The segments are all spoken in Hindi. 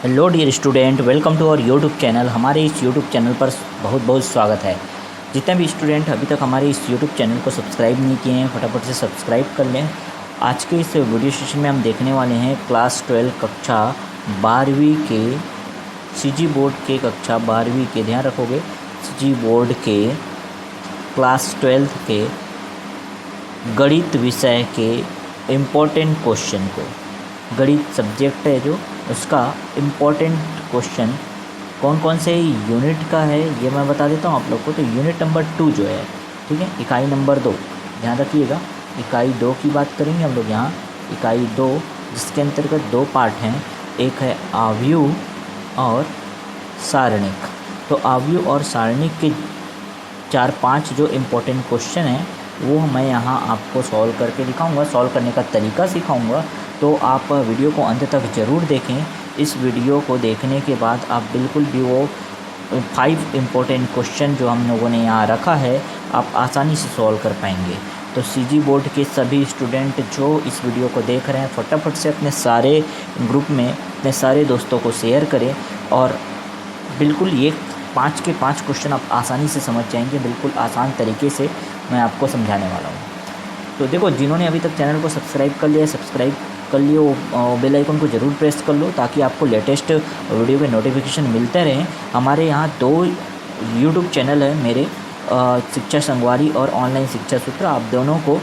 Hello dear student, welcome to our YouTube channel. हमारे इस यूट्यूब चैनल पर बहुत बहुत स्वागत है। जितने भी स्टूडेंट अभी तक हमारे इस यूट्यूब चैनल को सब्सक्राइब नहीं किए हैं, फटाफट से सब्सक्राइब कर लें। आज के इस वीडियो सेशन में हम देखने वाले हैं क्लास 12 कक्षा 12वीं के सीजी बोर्ड के कक्षा 12वीं के, ध्यान रखोगे, सीजी बोर्ड के क्लास 12 के गणित विषय के इम्पोर्टेंट क्वेश्चन को। गणित सब्जेक्ट है जो, उसका इम्पोर्टेंट क्वेश्चन कौन कौन से यूनिट का है ये मैं बता देता हूँ आप लोग को। तो यूनिट नंबर 2 जो है, ठीक है, इकाई नंबर 2, ध्यान रखिएगा, इकाई 2 की बात करेंगे हम लोग यहाँ। इकाई 2 जिसके अंतर्गत 2 पार्ट हैं, एक है आव्यूह और सारणिक। तो आव्यूह और सारणिक के 4-5 जो इम्पोर्टेंट क्वेश्चन हैं वो मैं यहाँ आपको सॉल्व करके दिखाऊंगा, सॉल्व करने का तरीका सिखाऊंगा। तो आप वीडियो को अंत तक ज़रूर देखें। इस वीडियो को देखने के बाद आप बिल्कुल भी वो 5 इम्पोर्टेंट क्वेश्चन जो हम लोगों ने यहाँ रखा है आप आसानी से सॉल्व कर पाएंगे। तो सीजी बोर्ड के सभी स्टूडेंट जो इस वीडियो को देख रहे हैं, फटाफट से अपने सारे ग्रुप में अपने सारे दोस्तों को शेयर करें और बिल्कुल ये 5 के 5 क्वेश्चन आप आसानी से समझ जाएंगे। बिल्कुल आसान तरीके से मैं आपको समझाने वाला हूँ। तो देखो, जिन्होंने अभी तक चैनल को सब्सक्राइब कर लिया, सब्सक्राइब कर लियो, बेल आइकन को ज़रूर प्रेस कर लो ताकि आपको लेटेस्ट वीडियो के नोटिफिकेशन मिलते रहें। हमारे यहाँ 2 यूट्यूब चैनल है मेरे, शिक्षा संगवारी और ऑनलाइन शिक्षा सूत्र। आप दोनों को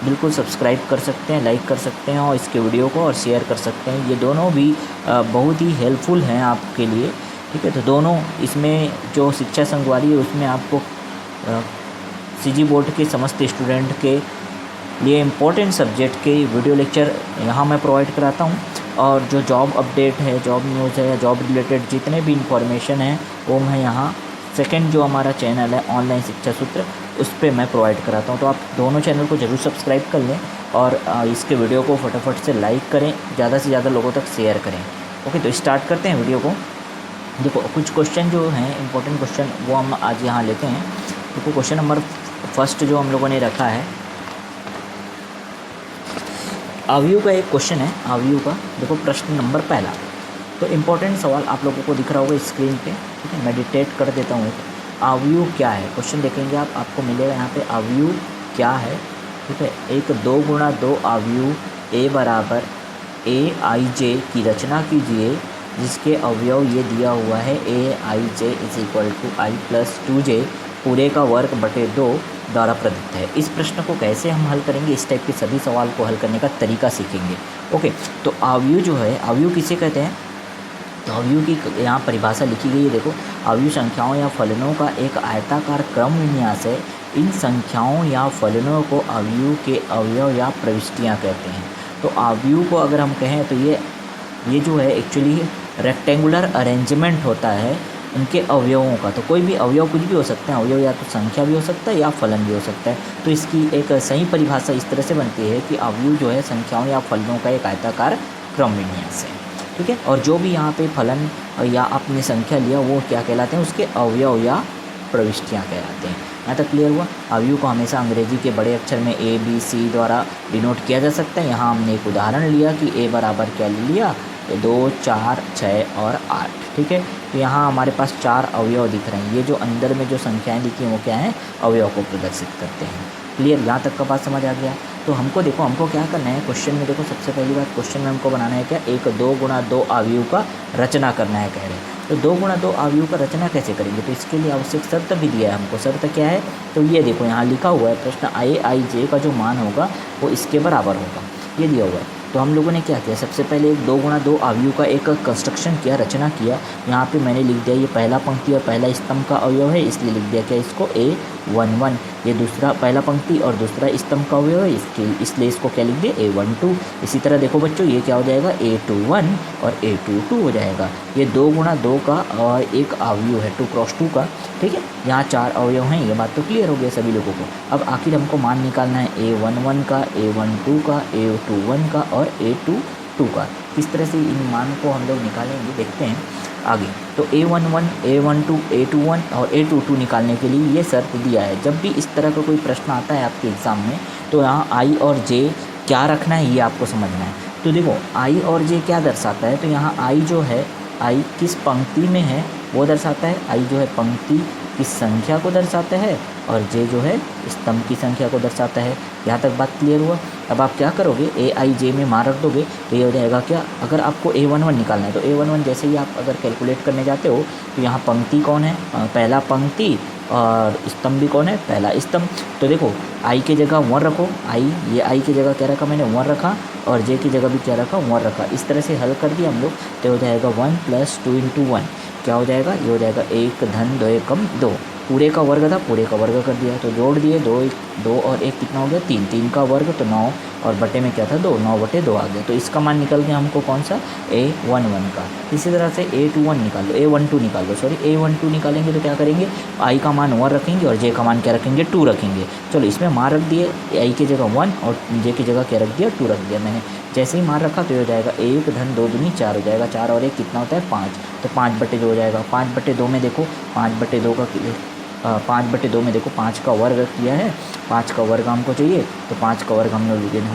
बिल्कुल सब्सक्राइब कर सकते हैं, लाइक कर सकते हैं और इसके वीडियो को और शेयर कर सकते हैं। ये दोनों भी बहुत ही हेल्पफुल हैं आपके लिए, ठीक है। तो दोनों, इसमें जो शिक्षा संगवारी है उसमें आपको सीजी बोर्ड के समस्त स्टूडेंट के लिए इम्पोर्टेंट सब्जेक्ट के वीडियो लेक्चर यहाँ मैं प्रोवाइड कराता हूँ। और जो जॉब अपडेट है, जॉब न्यूज़ है या जॉब रिलेटेड जितने भी इंफॉर्मेशन है वो मैं यहाँ सेकंड जो हमारा चैनल है ऑनलाइन शिक्षा सूत्र, उस पर मैं प्रोवाइड कराता हूँ। तो आप दोनों चैनल को ज़रूर सब्सक्राइब कर लें और इसके वीडियो को फटाफट से लाइक करें, ज़्यादा से ज़्यादा लोगों तक शेयर करें। ओके, तो स्टार्ट करते हैं वीडियो को। देखो, कुछ क्वेश्चन जो हैं इम्पोर्टेंट क्वेश्चन वो हम आज यहाँ लेते हैं। देखो, क्वेश्चन नंबर फर्स्ट जो हम लोगों ने रखा है, आव्यूह का एक क्वेश्चन है, आव्यूह का। देखो, प्रश्न नंबर पहला, तो इम्पोर्टेंट सवाल आप लोगों को दिख रहा होगा स्क्रीन पे, ठीक है। मैं डिटेक्ट कर देता हूँ। आव्यूह क्या है, क्वेश्चन देखेंगे आप, आपको मिलेगा यहाँ पे आव्यूह क्या है, ठीक है। एक 2 गुणा 2 आव्यूह ए बराबर ए आई जे की रचना कीजिए जिसके अवयव ये दिया हुआ है, A I J is equal to I plus 2j पूरे का वर्ग बटे 2 द्वारा प्रदत्त है। इस प्रश्न को कैसे हम हल करेंगे, इस टाइप के सभी सवाल को हल करने का तरीका सीखेंगे। ओके, तो आव्यूह जो है, आव्यूह किसे कहते हैं, तो आव्यूह की यहाँ परिभाषा लिखी गई है। देखो, आव्यूह संख्याओं या फलनों का एक आयताकार क्रम विन्यास है। इन संख्याओं या फलनों को आव्यूह के अवयव या प्रविष्टियाँ कहते हैं। तो आव्यूह को अगर हम कहें तो ये जो है एक्चुअली रेक्टेंगुलर अरेंजमेंट होता है उनके अवयवों का। तो कोई भी अवयव कुछ भी हो सकते हैं, अवयव या तो संख्या भी हो सकता है या फलन भी हो सकता है। तो इसकी एक सही परिभाषा इस तरह से बनती है कि अवयव जो है संख्याओं या फलनों का एक आयताकार क्रम विन्यास है, ठीक है। और जो भी यहाँ पे फलन या आपने संख्या लिया वो क्या कहलाते हैं, उसके अवयव या प्रविष्टियाँ कहलाते हैं। यहाँ तक क्लियर हुआ। अवयव को हमेशा अंग्रेजी के बड़े अक्षर में ए बी सी द्वारा डिनोट किया जा सकता है। यहाँ हमने एक उदाहरण लिया कि ए बराबर क्या लिया, 2, 4, 6 और 8, ठीक है। तो यहाँ हमारे पास 4 अवयव दिख रहे हैं। ये जो अंदर में जो संख्याएं लिखी हैं वो क्या हैं, अवयव को प्रदर्शित करते हैं। क्लियर, यहाँ तक का बात समझ आ गया। तो हमको देखो, हमको क्या करना है क्वेश्चन में। देखो, सबसे पहली बात क्वेश्चन में हमको बनाना है क्या, एक 2 गुणा 2 आव्यूह का रचना करना है, कह रहे हैं। तो 2 गुणा 2 आव्यूह का रचना कैसे करेंगे, तो इसके लिए आवश्यक शर्त भी दिया है हमको। शर्त क्या है, तो ये देखो यहाँ लिखा हुआ है, प्रश्न आई जे का जो मान होगा वो इसके बराबर होगा, ये दिया हुआ है। तो हम लोगों ने क्या किया, सबसे पहले एक 2 गुणा 2 आव्यूह का एक कंस्ट्रक्शन किया, रचना किया। यहाँ पे मैंने लिख दिया ये पहला पंक्ति और पहला स्तंभ का अवयव है, इसलिए लिख दिया क्या, इसको A11। ये दूसरा पहला पंक्ति और दूसरा स्तंभ का अवयव है, इसलिए इसको क्या लिख दिया, A12। इसी तरह देखो बच्चों, ये क्या हो जाएगा, A21 और A22 हो जाएगा। ये 2 गुणा 2 का और एक अवयव है 2 क्रॉस 2 का, ठीक है। यहाँ 4 अवयव हैं, ये बात तो क्लियर हो गया सभी लोगों को। अब आखिर हमको मान निकालना है A11 का, A12 का, A21 का और A22 का। किस तरह से इन मान को हम लोग निकालेंगे देखते हैं आगे। तो A11, A12, A21 और A22 निकालने के लिए ये शर्त दिया है। जब भी इस तरह का कोई प्रश्न आता है आपके एग्ज़ाम में तो यहाँ I और J क्या रखना है ये आपको समझना है। तो देखो, I और J क्या दर्शाता है, तो यहाँ I जो है आई किस पंक्ति में है वो दर्शाता है, आई जो है पंक्ति की संख्या को दर्शाता है, और जे जो है स्तंभ की संख्या को दर्शाता है। यहाँ तक बात क्लियर हुआ। अब आप क्या करोगे, ए आई जे में मान रख दोगे तो ये हो जाएगा क्या, अगर आपको A11 निकालना है तो A11 जैसे ही आप अगर कैलकुलेट करने जाते हो तो यहाँ पंक्ति कौन है, पहला पंक्ति, और स्तंभ भी कौन है, पहला स्तंभ। तो देखो आई की जगह 1 रखो, आई ये आई की जगह क्या रखा मैंने 1 रखा, और जे की जगह भी क्या रखा 1 रखा। इस तरह से हल कर दिया हम लोग तो हो जाएगा 1 + 2 × 1 क्या हो जाएगा, ये हो जाएगा 1 धन 2 एकम 2, पूरे का वर्ग था पूरे का वर्ग कर दिया, तो जोड़ दिए 2 और 1 कितना हो गया 3, 3 का वर्ग तो 9, और बटे में क्या था 2, 9/2 आ गया। तो इसका मान निकल गया हमको कौन सा, A11 का। इसी तरह से A21 निकाल लो, A12 निकाल लो, सॉरी A12 निकालेंगे तो क्या करेंगे, आई का मान 1 रखेंगे और जे का मान क्या रखेंगे 2 रखेंगे। चलो इसमें मान रख दिए, आई की जगह 1 और जे की जगह क्या रख दिया 2 रख दिया मैंने। जैसे ही मान रखा तो ये हो जाएगा 1 धन 2 दूनी 4 हो जाएगा, 4 और 1 कितना होता है 5, तो 5/2 हो जाएगा। 5/2 में देखो 5/2 का 5/2 में देखो 5 का वर्ग किया है, 5 का वर्ग हमको चाहिए, तो 5 का वर्ग हम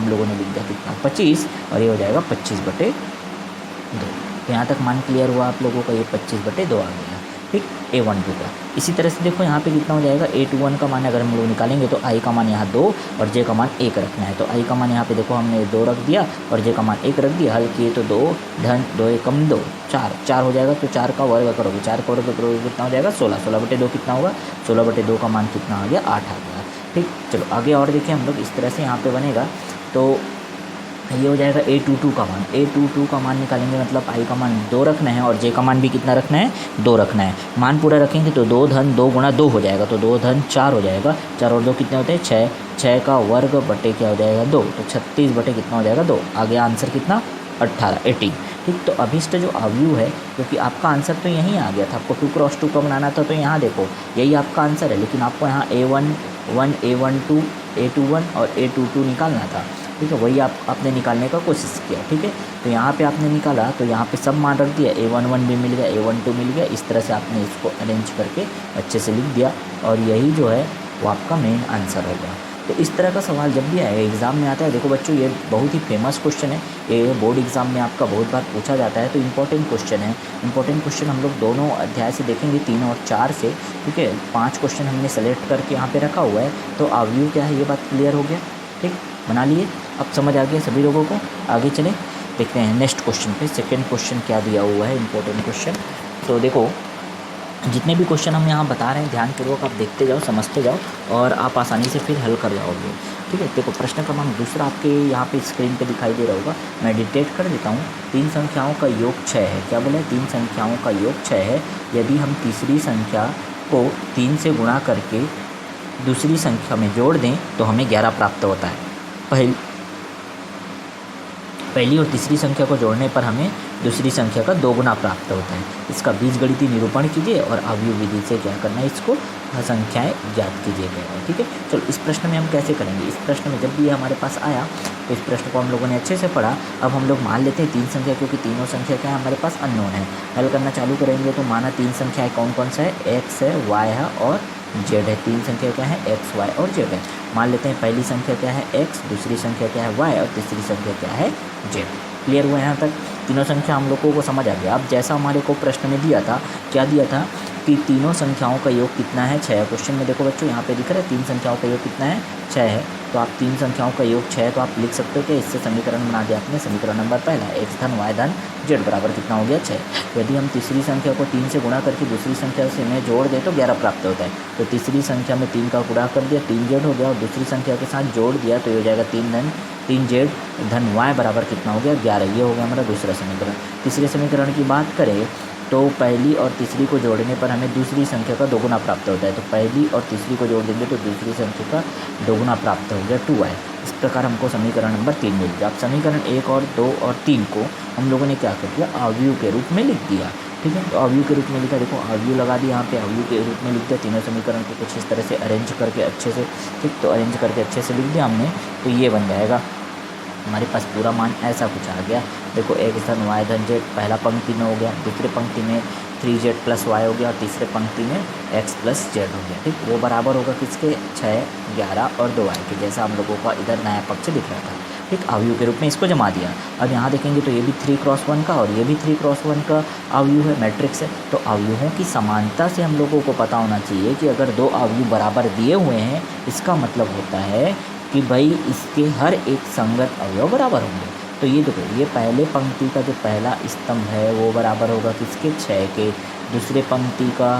लोगों ने लिख दिया कितना 25, और ये हो जाएगा 25/2। तो यहाँ तक मान क्लियर हुआ आप लोगों का, ये 25/2 आ गया, ठीक, A12 का। इसी तरह से देखो यहाँ पे कितना हो जाएगा, A21 का मान अगर हम लोग निकालेंगे तो आई का मान यहाँ 2 और जे का मान 1 रखना है, तो आई का मान यहाँ पे देखो हमने 2 रख दिया और जे का मान 1 रख दिया, हल किए तो 2 धन 2 एकम 2, 4 हो जाएगा, तो 4 का वर्ग करोगे, 4 का वर्ग करोगे कितना हो जाएगा 16, 16/2 कितना होगा, 16/2 का मान कितना आ गया 8 आ गया, ठीक। चलो आगे और देखिए हम लोग, इस तरह से यहाँ पे बनेगा, तो ये हो जाएगा A22 का मान, A22 का मान निकालेंगे, मतलब आई का मान 2 रखना है और जे का मान भी कितना रखना है 2 रखना है। मान पूरा रखेंगे तो 2 धन 2 गुणा 2 हो जाएगा, तो 2 धन 4 हो जाएगा, 4 और 2 कितने होते हैं 6, 6 का वर्ग बटे क्या हो जाएगा 2, तो 36 बटे कितना हो जाएगा 2, आ गया आंसर कितना 18। ठीक, तो अभिष्ट जो अवयव है, क्योंकि आपका आंसर तो यहीं आ गया था, आपको 2×2 का बनाना था, तो यहाँ देखो यही आपका आंसर है, लेकिन आपको यहाँ A11, A12, A21 और A22 निकालना था, ठीक है, वही आपने निकालने का कोशिश किया, ठीक है। तो यहाँ पे आपने निकाला तो यहाँ पे सब मान रख दिया, A11 भी मिल गया, A12 मिल गया, इस तरह से आपने इसको अरेंज करके अच्छे से लिख दिया, और यही जो है वो आपका मेन आंसर होगा। तो इस तरह का सवाल जब भी आए एग्ज़ाम में आता है, देखो बच्चों ये बहुत ही फेमस क्वेश्चन है, ये बोर्ड एग्ज़ाम में आपका बहुत बार पूछा जाता है, तो इम्पोर्टेंट क्वेश्चन है। इम्पोर्टेंट क्वेश्चन हम लोग दोनों अध्याय से देखेंगे, 3 और 4 से, ठीक है। 5 क्वेश्चन हमने सेलेक्ट करके यहाँ पे रखा हुआ है, तो अवयव क्या है ये बात क्लियर हो गया, ठीक, बना लिए, अब समझ आ गया सभी लोगों को। आगे चले देखते हैं नेक्स्ट क्वेश्चन पे, सेकेंड क्वेश्चन क्या दिया हुआ है, इम्पोर्टेंट क्वेश्चन। तो देखो जितने भी क्वेश्चन हम यहाँ बता रहे हैं ध्यानपूर्वक आप देखते जाओ, समझते जाओ, और आप आसानी से फिर हल कर जाओगे, ठीक है। देखो प्रश्न क्रमांक दूसरा आपके यहाँ पे स्क्रीन पे दिखाई दे रहा होगा, मैं डिटेक्ट कर देता हूँ। 3 संख्याओं का योग 6 है, क्या बोले 3 संख्याओं का योग 6 है, यदि हम तीसरी संख्या को 3 से गुणा करके दूसरी संख्या में जोड़ दें तो हमें 11 प्राप्त होता है। पहली और तीसरी संख्या को जोड़ने पर हमें दूसरी संख्या का 2 गुना प्राप्त होता है। इसका बीजगणितीय निरूपण कीजिए और अवयव विधि से क्या करना है, इसको संख्याएं ज्ञात कीजिएगा, ठीक है। चलो इस प्रश्न में हम कैसे करेंगे, इस प्रश्न में जब भी ये हमारे पास आया तो इस प्रश्न को हम लोगों ने अच्छे से पढ़ा। अब हम लोग मान लेते हैं 3 संख्या, क्योंकि तीनों संख्या क्या है हमारे पास अननोन है। हल करना चालू करेंगे तो माना 3 संख्याएँ कौन कौन सा है, एक्स है, वाई है और जेड है। 3 संख्या क्या है, एक्स, वाई और जेड है। मान लेते हैं पहली संख्या क्या है एक्स, दूसरी संख्या क्या है वाई और तीसरी संख्या क्या है जेड। क्लियर हुआ यहाँ तक, तीनों संख्या हम लोगों को समझ आ गया। अब जैसा हमारे को प्रश्न में दिया था, क्या दिया था कि तीनों संख्याओं का योग कितना है 6। क्वेश्चन में देखो बच्चों यहाँ पे दिख रहा है 3 संख्याओं का योग कितना है 6 है, तो आप 3 संख्याओं का योग 6 है, तो आप लिख सकते हो कि इससे समीकरण बना दिया आपने। समीकरण नंबर पहला, एक्स धन वाई धन जेड बराबर कितना हो गया 6। यदि हम तीसरी संख्या को 3 से गुणा करके दूसरी संख्या से में जोड़ दें तो 11 प्राप्त होता है। तो तीसरी संख्या में 3 का गुणा कर दिया, 3 जेड हो गया, और दूसरी संख्या के साथ जोड़ दिया तो ये हो जाएगा 3 जेड धन वाई बराबर कितना हो गया 11। ये हो गया हमारा दूसरा समीकरण। तीसरे समीकरण की बात करें तो पहली और तीसरी को जोड़ने पर हमें दूसरी संख्या का 2 गुना प्राप्त होता है। तो पहली और तीसरी को जोड़ देंगे तो दूसरी संख्या का 2 गुना प्राप्त हो गया 2y। इस प्रकार हमको समीकरण नंबर 3 मिल गया। अब समीकरण 1 और 2 और 3 को हम लोगों ने क्या कर दिया, अवयव के रूप में लिख दिया, ठीक है। तो अवयव के रूप में लिखा, देखो अवयव लगा दिया यहाँ पे, अवयव के रूप में लिख दिया। तीनों समीकरण को कुछ इस तरह से अरेंज करके अच्छे से, ठीक, तो अरेंज करके अच्छे से लिख दिया हमने, तो ये बन जाएगा हमारे पास पूरा मान ऐसा कुछ आ गया। देखो एक्स धन वाई धन जेड पहला पंक्ति में हो गया, दूसरे पंक्ति में 3z + y हो गया, और तीसरे पंक्ति में x + z हो गया, ठीक। वो बराबर होगा किसके, 6, 11 और 2y के, जैसा हम लोगों का इधर नया पक्ष दिख रहा था, ठीक। ठीक, अवयव के रूप में इसको जमा दिया। अब यहाँ देखेंगे तो ये भी 3x1 का और ये भी 3x1 का अवयव है, मैट्रिक्स है। तो अवयवों की समानता से हम लोगों को पता होना चाहिए कि अगर दो अवयव बराबर दिए हुए हैं, इसका मतलब होता है कि भाई इसके हर एक संगत अवयव बराबर होंगे। तो ये देखो, ये पहले पंक्ति का जो पहला स्तंभ है वो बराबर होगा किसके, 6 के। दूसरे पंक्ति का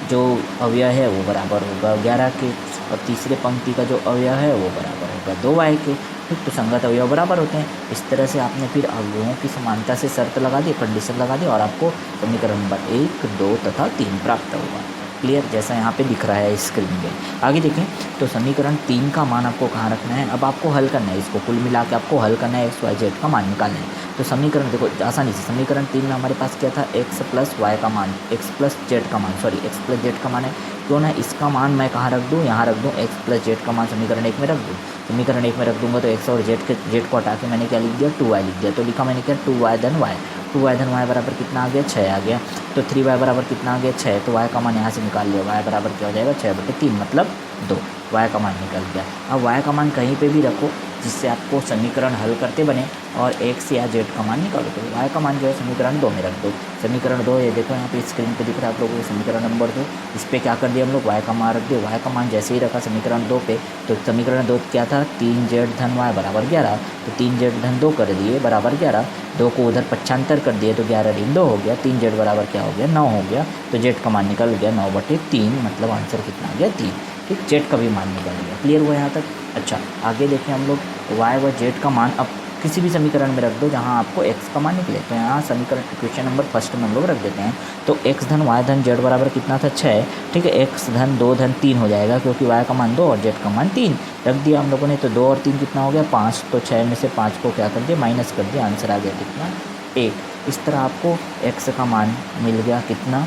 जो अवयव है वो बराबर होगा 11 के, और तीसरे पंक्ति का जो अवयव है वो बराबर होगा 2y के। ठीक, तो संगत अवयव बराबर होते हैं। इस तरह से आपने फिर अवयवों की समानता से शर्त लगा दी, कंडीशन लगा दी, और आपको समीकरण नंबर 1, 2 तथा 3 प्राप्त होगा। क्लियर, जैसा यहाँ पे दिख रहा है स्क्रीन पे। आगे देखें तो समीकरण 3 का मान आपको कहाँ रखना है, अब आपको हल करना है इसको, कुल मिला के आपको हल करना है, एक्स वाई जेड का मान निकालना है। तो समीकरण देखो आसानी से, समीकरण 3 में हमारे पास क्या था, एक्स प्लस वाई का मान, एक्स प्लस जेड का मान, सॉरी एक्स प्लस जेड का मान है। क्यों ना इसका मान मैं कहाँ रख दूँ, यहाँ रख दूँ, एक्स प्लस जेड का मान समीकरण 1 में रख दूँ। समीकरण 1 में रख दूँगा तो एक्स और जेड को हटा के मैंने क्या लिख दिया, 2y लिख दिया। तो लिखा मैंने क्या, 2y धन वाई, 2y धन वाई बराबर कितना आ गया, 6 आ गया। तो 3y बराबर कितना आ गया, 6। तो y का मान यहाँ से निकाल लिया, y बराबर क्या हो जाएगा, 6/3 मतलब 2, y का मान निकल गया। अब y का मान कहीं पे भी रखो जिससे आपको समीकरण हल करते बने, और x या z का मान निकालो। तो y का मान जो है समीकरण 2 में रख दो। समीकरण 2, ये देखो यहाँ पे स्क्रीन पे दिख रहा है आप लोगों को समीकरण नंबर 2। इस पर क्या कर दिया हम लोग, y का मान रख दिया। y का मान जैसे ही रखा समीकरण 2 पे, तो समीकरण 2 क्या था, 3z धन y बराबर 11। तो 3z धन 2 कर दिए बराबर 11, 2 को उधर पक्षांतर कर दिए तो 11 ऋण 2 हो गया, 3z बराबर क्या हो गया, 9 हो गया। तो z का मान निकल गया 9/3, मतलब आंसर कितना आ गया, 3। ठीक, z का भी मान निकल गया। क्लियर हुआ यहाँ तक। अच्छा, आगे देखें हम लोग, y व z का मान अब किसी भी समीकरण में रख दो जहाँ आपको x का मान निकले। तो यहाँ समीकरण क्वेश्चन नंबर फर्स्ट में हम लोग रख देते हैं। तो x धन y धन z बराबर कितना था, 6। ठीक है, x धन 2 धन 3 हो जाएगा, क्योंकि y का मान 2 और z का मान 3 रख दिया हम लोगों ने। तो 2 और 3 कितना हो गया, 5। तो 6 में से 5 को क्या कर दिया, माइनस कर दिया, आंसर आ गया कितना, 1। इस तरह आपको x का मान मिल गया कितना,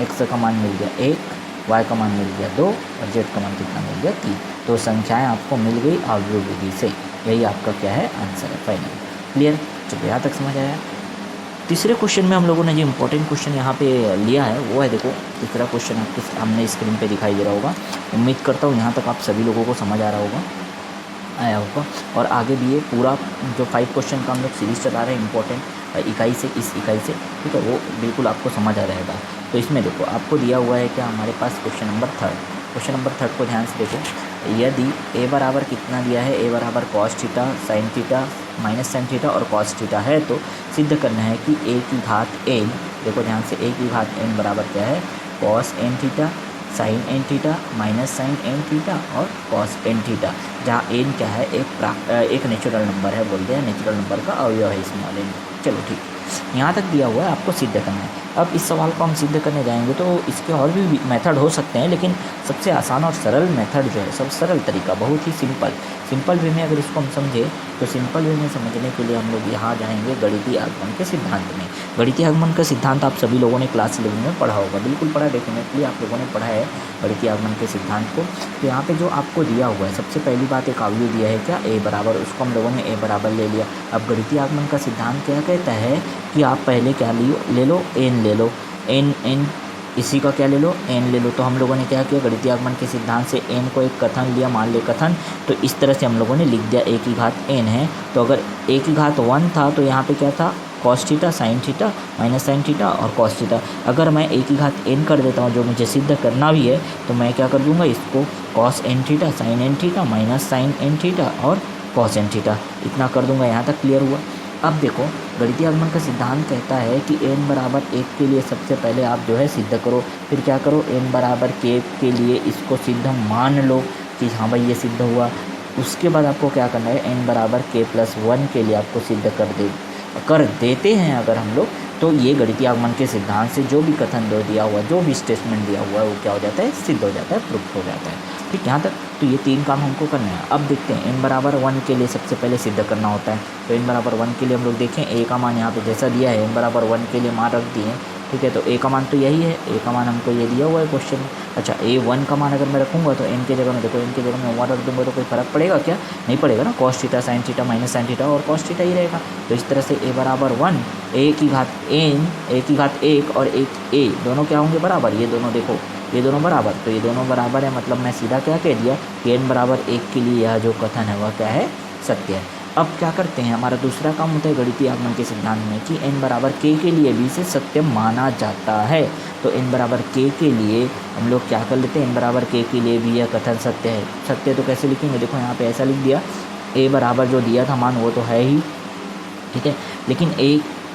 x का मान मिल गया 1, y का मान मिल गया 2 और z का मान कितना मिल गया, 3। तो संख्याएं आपको मिल गई अवयव विधि से। यही आपका क्या है, आंसर है फाइनल। क्लियर, चलो यहाँ तक समझ आया। तीसरे क्वेश्चन में हम लोगों ने जो इम्पोर्टेंट क्वेश्चन यहाँ पे लिया है वो है, देखो तीसरा क्वेश्चन आपके सामने स्क्रीन पे दिखाई दे रहा होगा। उम्मीद करता हूँ यहाँ तक आप सभी लोगों को समझ आ रहा होगा, आया होगा। और आगे भी ये पूरा जो 5 क्वेश्चन का हम लोग सीरीज चला रहे हैं इंपॉर्टेंट इकाई से, इस इकाई से, ठीक है, वो बिल्कुल आपको समझ आ रहेगा। तो इसमें देखो आपको दिया हुआ है क्या, हमारे पास क्वेश्चन नंबर 3। क्वेश्चन नंबर 3 को ध्यान से देखो। यदि a बराबर कितना दिया है, a बराबर cos theta sine theta minus sine theta और कॉस थीटा है, तो सिद्ध करना है कि a की घात n, देखो ध्यान से, a की घात n बराबर क्या है, cos n theta sine n theta minus sine n theta और कॉस एन थीटा, जहाँ एन क्या है, एक नेचुरल नंबर है, बोलते हैं नेचुरल नंबर का अवयव है स्मॉल एन। चलो ठीक, यहाँ तक दिया हुआ है, आपको सिद्ध करना है। अब इस सवाल को हम सिद्ध करने जाएंगे तो इसके और भी मेथड हो सकते हैं, लेकिन सबसे आसान और सरल मेथड जो है, सब सरल तरीका, बहुत ही सिंपल वे में अगर इसको हम समझें तो सिंपल वे में समझने के लिए हम लोग यहाँ जाएंगे गणितीय आगमन के सिद्धांत में। गणितीय आगमन का सिद्धांत आप सभी लोगों ने क्लास 11 में पढ़ा होगा, बिल्कुल पढ़ा, डेफिनेटली आप लोगों ने पढ़ा है गणितीय आगमन के सिद्धांत को। तो यहाँ पे जो आपको दिया हुआ है, सबसे पहली बात एक अवयव दिया है क्या, a बराबर, उसको हम लोगों ने a बराबर ले लिया। अब गणितीय आगमन का सिद्धांत क्या कहता है कि आप पहले क्या ले लो, n ले लो, n इसी का क्या ले लो, n ले लो। तो हम लोगों ने क्या किया, गणितीय आगमन के सिद्धांत से n को एक कथन लिया, मान ले कथन, तो इस तरह से हम लोगों ने लिख दिया a की घात n है। तो अगर a की घात 1 था तो यहाँ पे क्या था, cos theta sine theta minus sine theta और कॉस थीटा। अगर मैं a की घात n कर देता हूँ, जो मुझे सिद्ध करना भी है, तो मैं क्या कर दूँगा, इसको cos n theta sine n theta minus sine n theta और कॉस एन थीटा, इतना कर दूँगा। यहाँ तक क्लियर हुआ। अब देखो गणितीय आगमन का सिद्धांत कहता है कि n बराबर 1 के लिए सबसे पहले आप जो है सिद्ध करो, फिर क्या करो, n बराबर k के लिए इसको सिद्ध मान लो कि हाँ भाई ये सिद्ध हुआ। उसके बाद आपको क्या करना है, n बराबर k+1 के लिए आपको सिद्ध कर देते हैं अगर हम लोग, तो ये गणितीय आगमन के सिद्धांत से जो भी कथन दिया हुआ, जो भी स्टेटमेंट दिया हुआ है, वो क्या हो जाता है, सिद्ध हो जाता है, प्रूफ हो जाता है। ठीक, यहाँ तक तो ये 3 काम हमको करना है। अब देखते हैं n बराबर 1 के लिए सबसे पहले सिद्ध करना होता है। तो n बराबर 1 के लिए हम लोग देखें, a का मान यहाँ पे जैसा दिया है, n बराबर 1 के लिए मान रख दिए। ठीक है, तो a का मान तो यही है, a का मान हमको ये दिया हुआ है क्वेश्चन में। अच्छा, a1 का मान अगर मैं रखूँगा तो n के जगह में, देखो n के जगह में 1 रख दूँगा तो कोई फ़र्क पड़ेगा क्या, नहीं पड़ेगा ना, cos theta sine theta minus sine theta और कॉस थीटा ही रहेगा। तो इस तरह से a बराबर 1, a की घात n, a की घात 1 और एक a दोनों क्या होंगे, बराबर। ये दोनों देखो, ये दोनों बराबर, तो ये दोनों बराबर है, मतलब मैं सीधा क्या कह दिया कि n बराबर 1 के लिए यह जो कथन है वह क्या है, सत्य है। अब क्या करते हैं, हमारा दूसरा काम होता है गणितीय आगमन के सिद्धांत में कि n बराबर k के लिए भी इसे सत्य माना जाता है। तो n बराबर k के लिए हम लोग क्या कर लेते हैं, n बराबर k के लिए भी यह कथन सत्य है। सत्य तो कैसे लिखेंगे, देखो यहाँ पे ऐसा लिख दिया, a बराबर जो दिया था मान वो तो है ही, ठीक है, लेकिन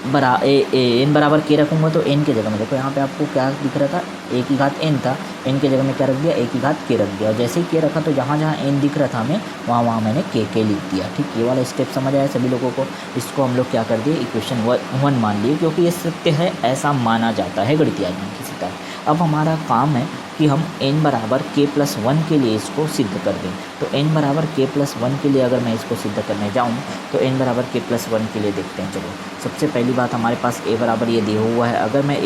n बराबर k रखूँगा तो n के जगह में देखो यहाँ पे आपको क्या दिख रहा था, a की घात n था, n के जगह में क्या रख दिया, a की घात k रख दिया। और जैसे ही k रखा तो जहाँ जहाँ n दिख रहा था हमें वहाँ मैंने k लिख दिया। ठीक, ये वाला स्टेप समझ आया सभी लोगों को। इसको हम लोग क्या कर दिए, इक्वेशन 1 मान लिए, क्योंकि ये सत्य है ऐसा माना जाता है गणितीय आगमन के सिद्धांत। अब हमारा काम है कि हम n बराबर k+1 के लिए इसको सिद्ध कर दें। तो n बराबर k+1 के लिए अगर मैं इसको सिद्ध करने जाऊँ तो n बराबर k+1 के लिए देखते हैं। चलो, सबसे पहली बात हमारे पास a बराबर ये दिया हुआ है। अगर मैं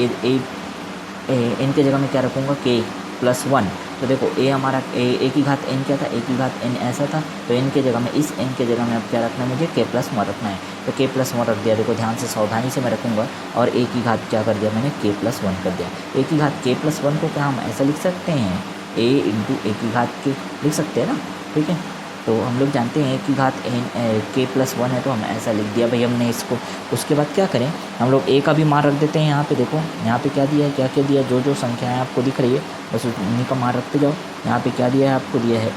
n के जगह में क्या रखूँगा, k+1, तो देखो a हमारा a की घात n क्या था, a की घात n ऐसा था, तो n के जगह में, इस n के जगह में अब क्या रखना है मुझे, k+1 रखना है। तो k+1 रख दिया, देखो ध्यान से सावधानी से मैं रखूँगा, और a की घात क्या कर दिया मैंने, k+1 कर दिया। a की घात k+1 को क्या हम ऐसा लिख सकते हैं, a इंटू a की घात k लिख सकते हैं ना, ठीक है। तो हम लोग जानते हैं a की घात k+1 है, तो हम ऐसा लिख दिया भाई हमने इसको। उसके बाद क्या करें, हम लोग a का भी मान रख देते हैं यहाँ पे। देखो यहाँ पे क्या दिया है, क्या क्या दिया, जो संख्याएं आपको दिख रही है बस उन्हीं का मान रखते जाओ। यहाँ पे क्या दिया है आपको, दिया है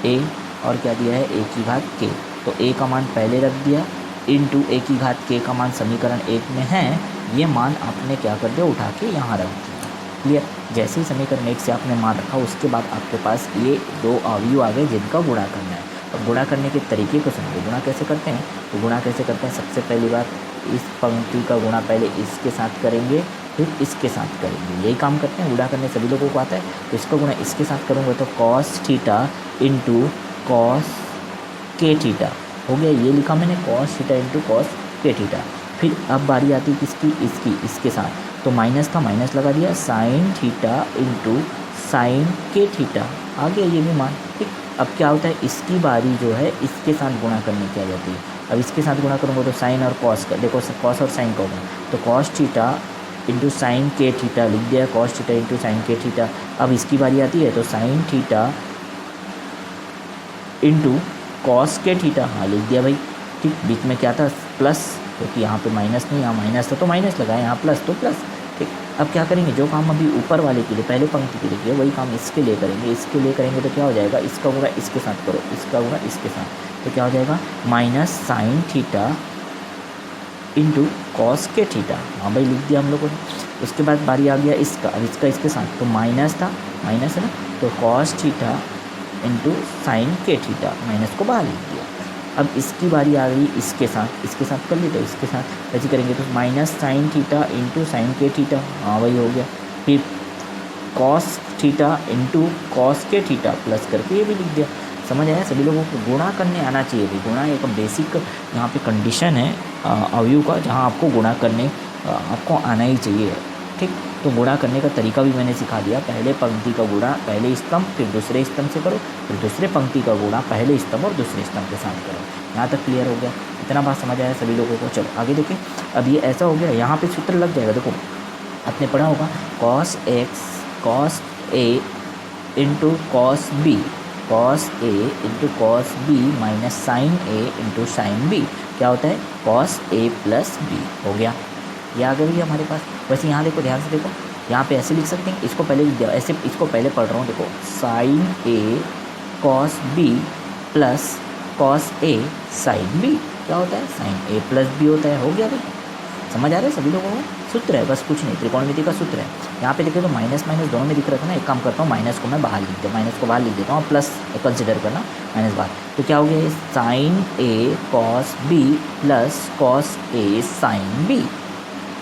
a और क्या दिया है, a की घात k। तो a का मान पहले रख दिया, इंटू a की घात k का मान समीकरण 1 में है, ये मान आपने क्या कर दिया, उठा के यहाँ रख दिया। क्लियर। जैसे ही समीकरण 1 से आपने मान रखा, उसके बाद आपके पास ये 2 अवयव आ गए जिनका गुणा करना है। और गुणा करने के तरीके को समझो, गुणा कैसे करते हैं। तो गुणा कैसे करते हैं, सबसे पहली बात, इस पंक्ति का गुणा पहले इसके साथ करेंगे, फिर इसके साथ करेंगे, यही काम करते हैं। गुणा करने सभी लोगों को आता है। तो इसका गुणा इसके साथ करूँगा तो cos theta into cos k theta हो गया, ये लिखा मैंने, cos theta into cos k theta. फिर अब बारी आती है किसकी, इसके साथ, तो माइनस था, माइनस लगा दिया, साइन थीटा इंटू साइन के थीटा, आ गया ये भी मान। ठीक, अब क्या होता है, इसकी बारी जो है इसके साथ गुणा करने की आ जाती है। अब इसके साथ गुणा करूँगा तो साइन और कॉस का, देखो कॉस और साइन का होगा, तो कॉस थीटा इंटू साइन के थीटा लिख दिया, कॉस थीटा इंटू साइन के थीटा। अब इसकी बारी आती है तो साइन थीटा इंटू कॉस के थीटा, हाँ लिख दिया भाई। ठीक, बीच में क्या था, प्लस, क्योंकि यहाँ पे माइनस नहीं, यहाँ माइनस था तो माइनस लगाया, यहाँ प्लस तो प्लस। ठीक, अब क्या करेंगे, जो काम अभी ऊपर वाले के लिए पहले पंक्ति के लिए किया वही काम इसके लिए करेंगे। इसके लिए करेंगे तो क्या हो जाएगा, इसका गुणा इसके साथ करो, इसका गुणा इसके साथ, तो क्या हो जाएगा, minus sine theta into cos के थीटा, हाँ भाई लिख दिया हम लोगों ने। उसके बाद बारी आ गया इसका, अब इसका इसके साथ, तो माइनस था, माइनस है ना, तो कॉस थीटा इंटू साइन के थीटा, माइनस को बाहर लिख दिया। अब इसकी बारी आ गई इसके साथ कर ली, तो इसके साथ ऐसे करेंगे तो minus sine theta into sine के थीटा, हाँ वही हो गया। फिर कॉस थीटा इंटू कॉस के थीटा प्लस करके ये भी लिख दिया। समझ आया सभी लोगों को, गुणा करने आना चाहिए भाई। गुणा एक बेसिक यहाँ पे कंडीशन है अवयव का, जहाँ आपको गुणा करने आपको आना ही चाहिए। ठीक, तो गुणा करने का तरीका भी मैंने सिखा दिया। पहले पंक्ति का गुणा पहले स्तंभ फिर दूसरे स्तंभ से करो, फिर दूसरे पंक्ति का गुणा पहले स्तंभ और दूसरे स्तंभ के साथ करो। यहाँ तक क्लियर हो गया, इतना बात समझ आया सभी लोगों को। चलो आगे देखें। अब ये ऐसा हो गया, यहाँ पे सूत्र लग जाएगा। देखो आपने पढ़ा होगा cos x cos a into cos B, cos a into cos B minus sine a into sine B, क्या होता है cos a प्लस बी। हो गया, ये आ गई हमारे पास। वैसे यहाँ देखो, ध्यान से देखो, यहाँ पे ऐसे लिख सकते हैं, इसको पहले लिख दिया, ऐसे इसको पहले पढ़ रहा हूँ। देखो sine a cos b plus cos a sine b, क्या होता है साइन a प्लस b होता है। हो गया भाई, समझ आ रहा है सभी लोगों को। सूत्र है बस, कुछ नहीं, त्रिकोणमिति का सूत्र है। यहाँ पे देखिए तो माइनस माइनस दोनों में दिख रहा था ना, एक काम करता हूँ माइनस को मैं बाहर लिख देता हूँ, माइनस को बाहर लिख देता हूँ, प्लस कंसिडर करना माइनस बाहर। तो क्या हो गया, sine a cos b plus cos a sine b।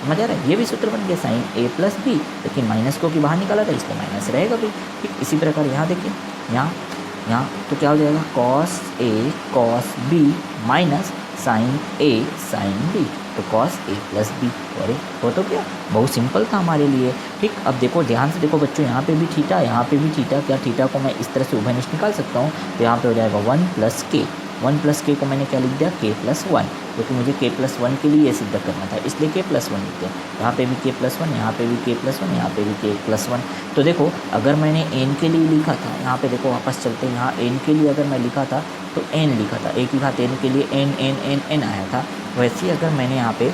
समझ आ रहा है, ये भी सूत्र बन गया साइन a प्लस b, लेकिन माइनस को कि बाहर निकाला था इसलिए माइनस रहेगा भी। ठीक, इसी प्रकार यहाँ देखिए, यहाँ तो क्या हो जाएगा cos a cos b minus sine a sine b, तो कॉस a प्लस बी। अरे वो तो क्या बहुत सिंपल था हमारे लिए। ठीक, अब देखो ध्यान से देखो बच्चों, यहाँ पे भी थीटा, यहाँ पे भी थीटा, क्या थीटा को मैं इस तरह से उभयनिष्ठ निकाल सकता हूँ, तो यहाँ पे हो जाएगा 1 प्लस के। 1+k को मैंने क्या लिख दिया, k+1, क्योंकि मुझे k+1 के लिए ये सिद्ध करना था, इसलिए k+1 लिख दिया। यहाँ पे भी k+1, यहाँ पे भी k+1, यहाँ पे भी k+1। तो देखो अगर मैंने n के लिए लिखा था, यहाँ पे देखो वापस चलते हैं, यहाँ n के लिए अगर मैं लिखा था तो n लिखा था, एक ही घात n के लिए n आया था। वैसे ही अगर मैंने यहाँ पे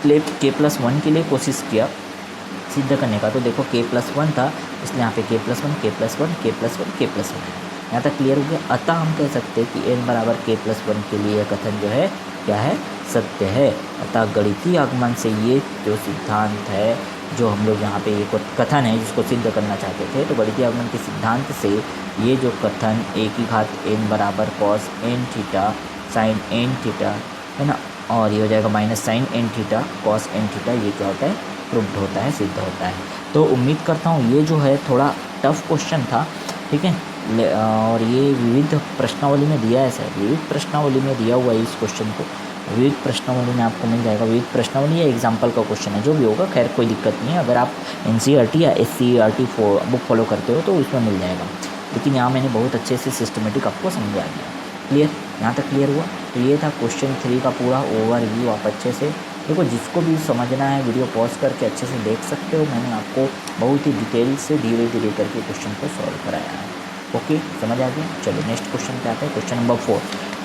k+1 के लिए कोशिश किया सिद्ध करने का, तो देखो k+1 था, इसलिए यहाँ पे k+1 k+1 k+1 k+1 है। यहाँ तक क्लियर हो गया। अतः हम कह सकते हैं कि n बराबर k+1 के लिए यह कथन जो है क्या है, सत्य है। अतः गणितीय आगमन से ये जो सिद्धांत है, जो हम लोग यहाँ पे ये कथन है जिसको सिद्ध करना चाहते थे, तो गणितीय आगमन के सिद्धांत से ये जो कथन एक ही घात n बराबर cos n theta sin n theta है ना, और ये हो जाएगा minus sin n theta cos n theta, ये क्या होता है, प्रूव्ड होता है, सिद्ध होता है। तो उम्मीद करता हूँ ये जो है थोड़ा टफ क्वेश्चन था, ठीक है, और ये विविध प्रश्नावली में दिया है सर, विविध प्रश्नावली में दिया हुआ है इस क्वेश्चन को, विविध प्रश्नावली में आपको मिल जाएगा। विविध प्रश्नावली या एग्जाम्पल का क्वेश्चन है, जो भी होगा खैर कोई दिक्कत नहीं है, अगर आप NCERT या SCERT बुक फॉलो करते हो तो उसमें मिल जाएगा। लेकिन यहाँ मैंने बहुत अच्छे से सिस्टमेटिक आपको समझा दिया। क्लियर, यहाँ तक क्लियर हुआ। तो ये था क्वेश्चन 3 का पूरा ओवरव्यू। आप अच्छे से देखो, जिसको भी समझना है वीडियो पॉज करके अच्छे से देख सकते हो। मैंने आपको बहुत ही डिटेल से धीरे धीरे करके क्वेश्चन को सॉल्व कराया है। ओके, समझ आ गया। चलो नेक्स्ट क्वेश्चन पे आते हैं, क्वेश्चन नंबर 4।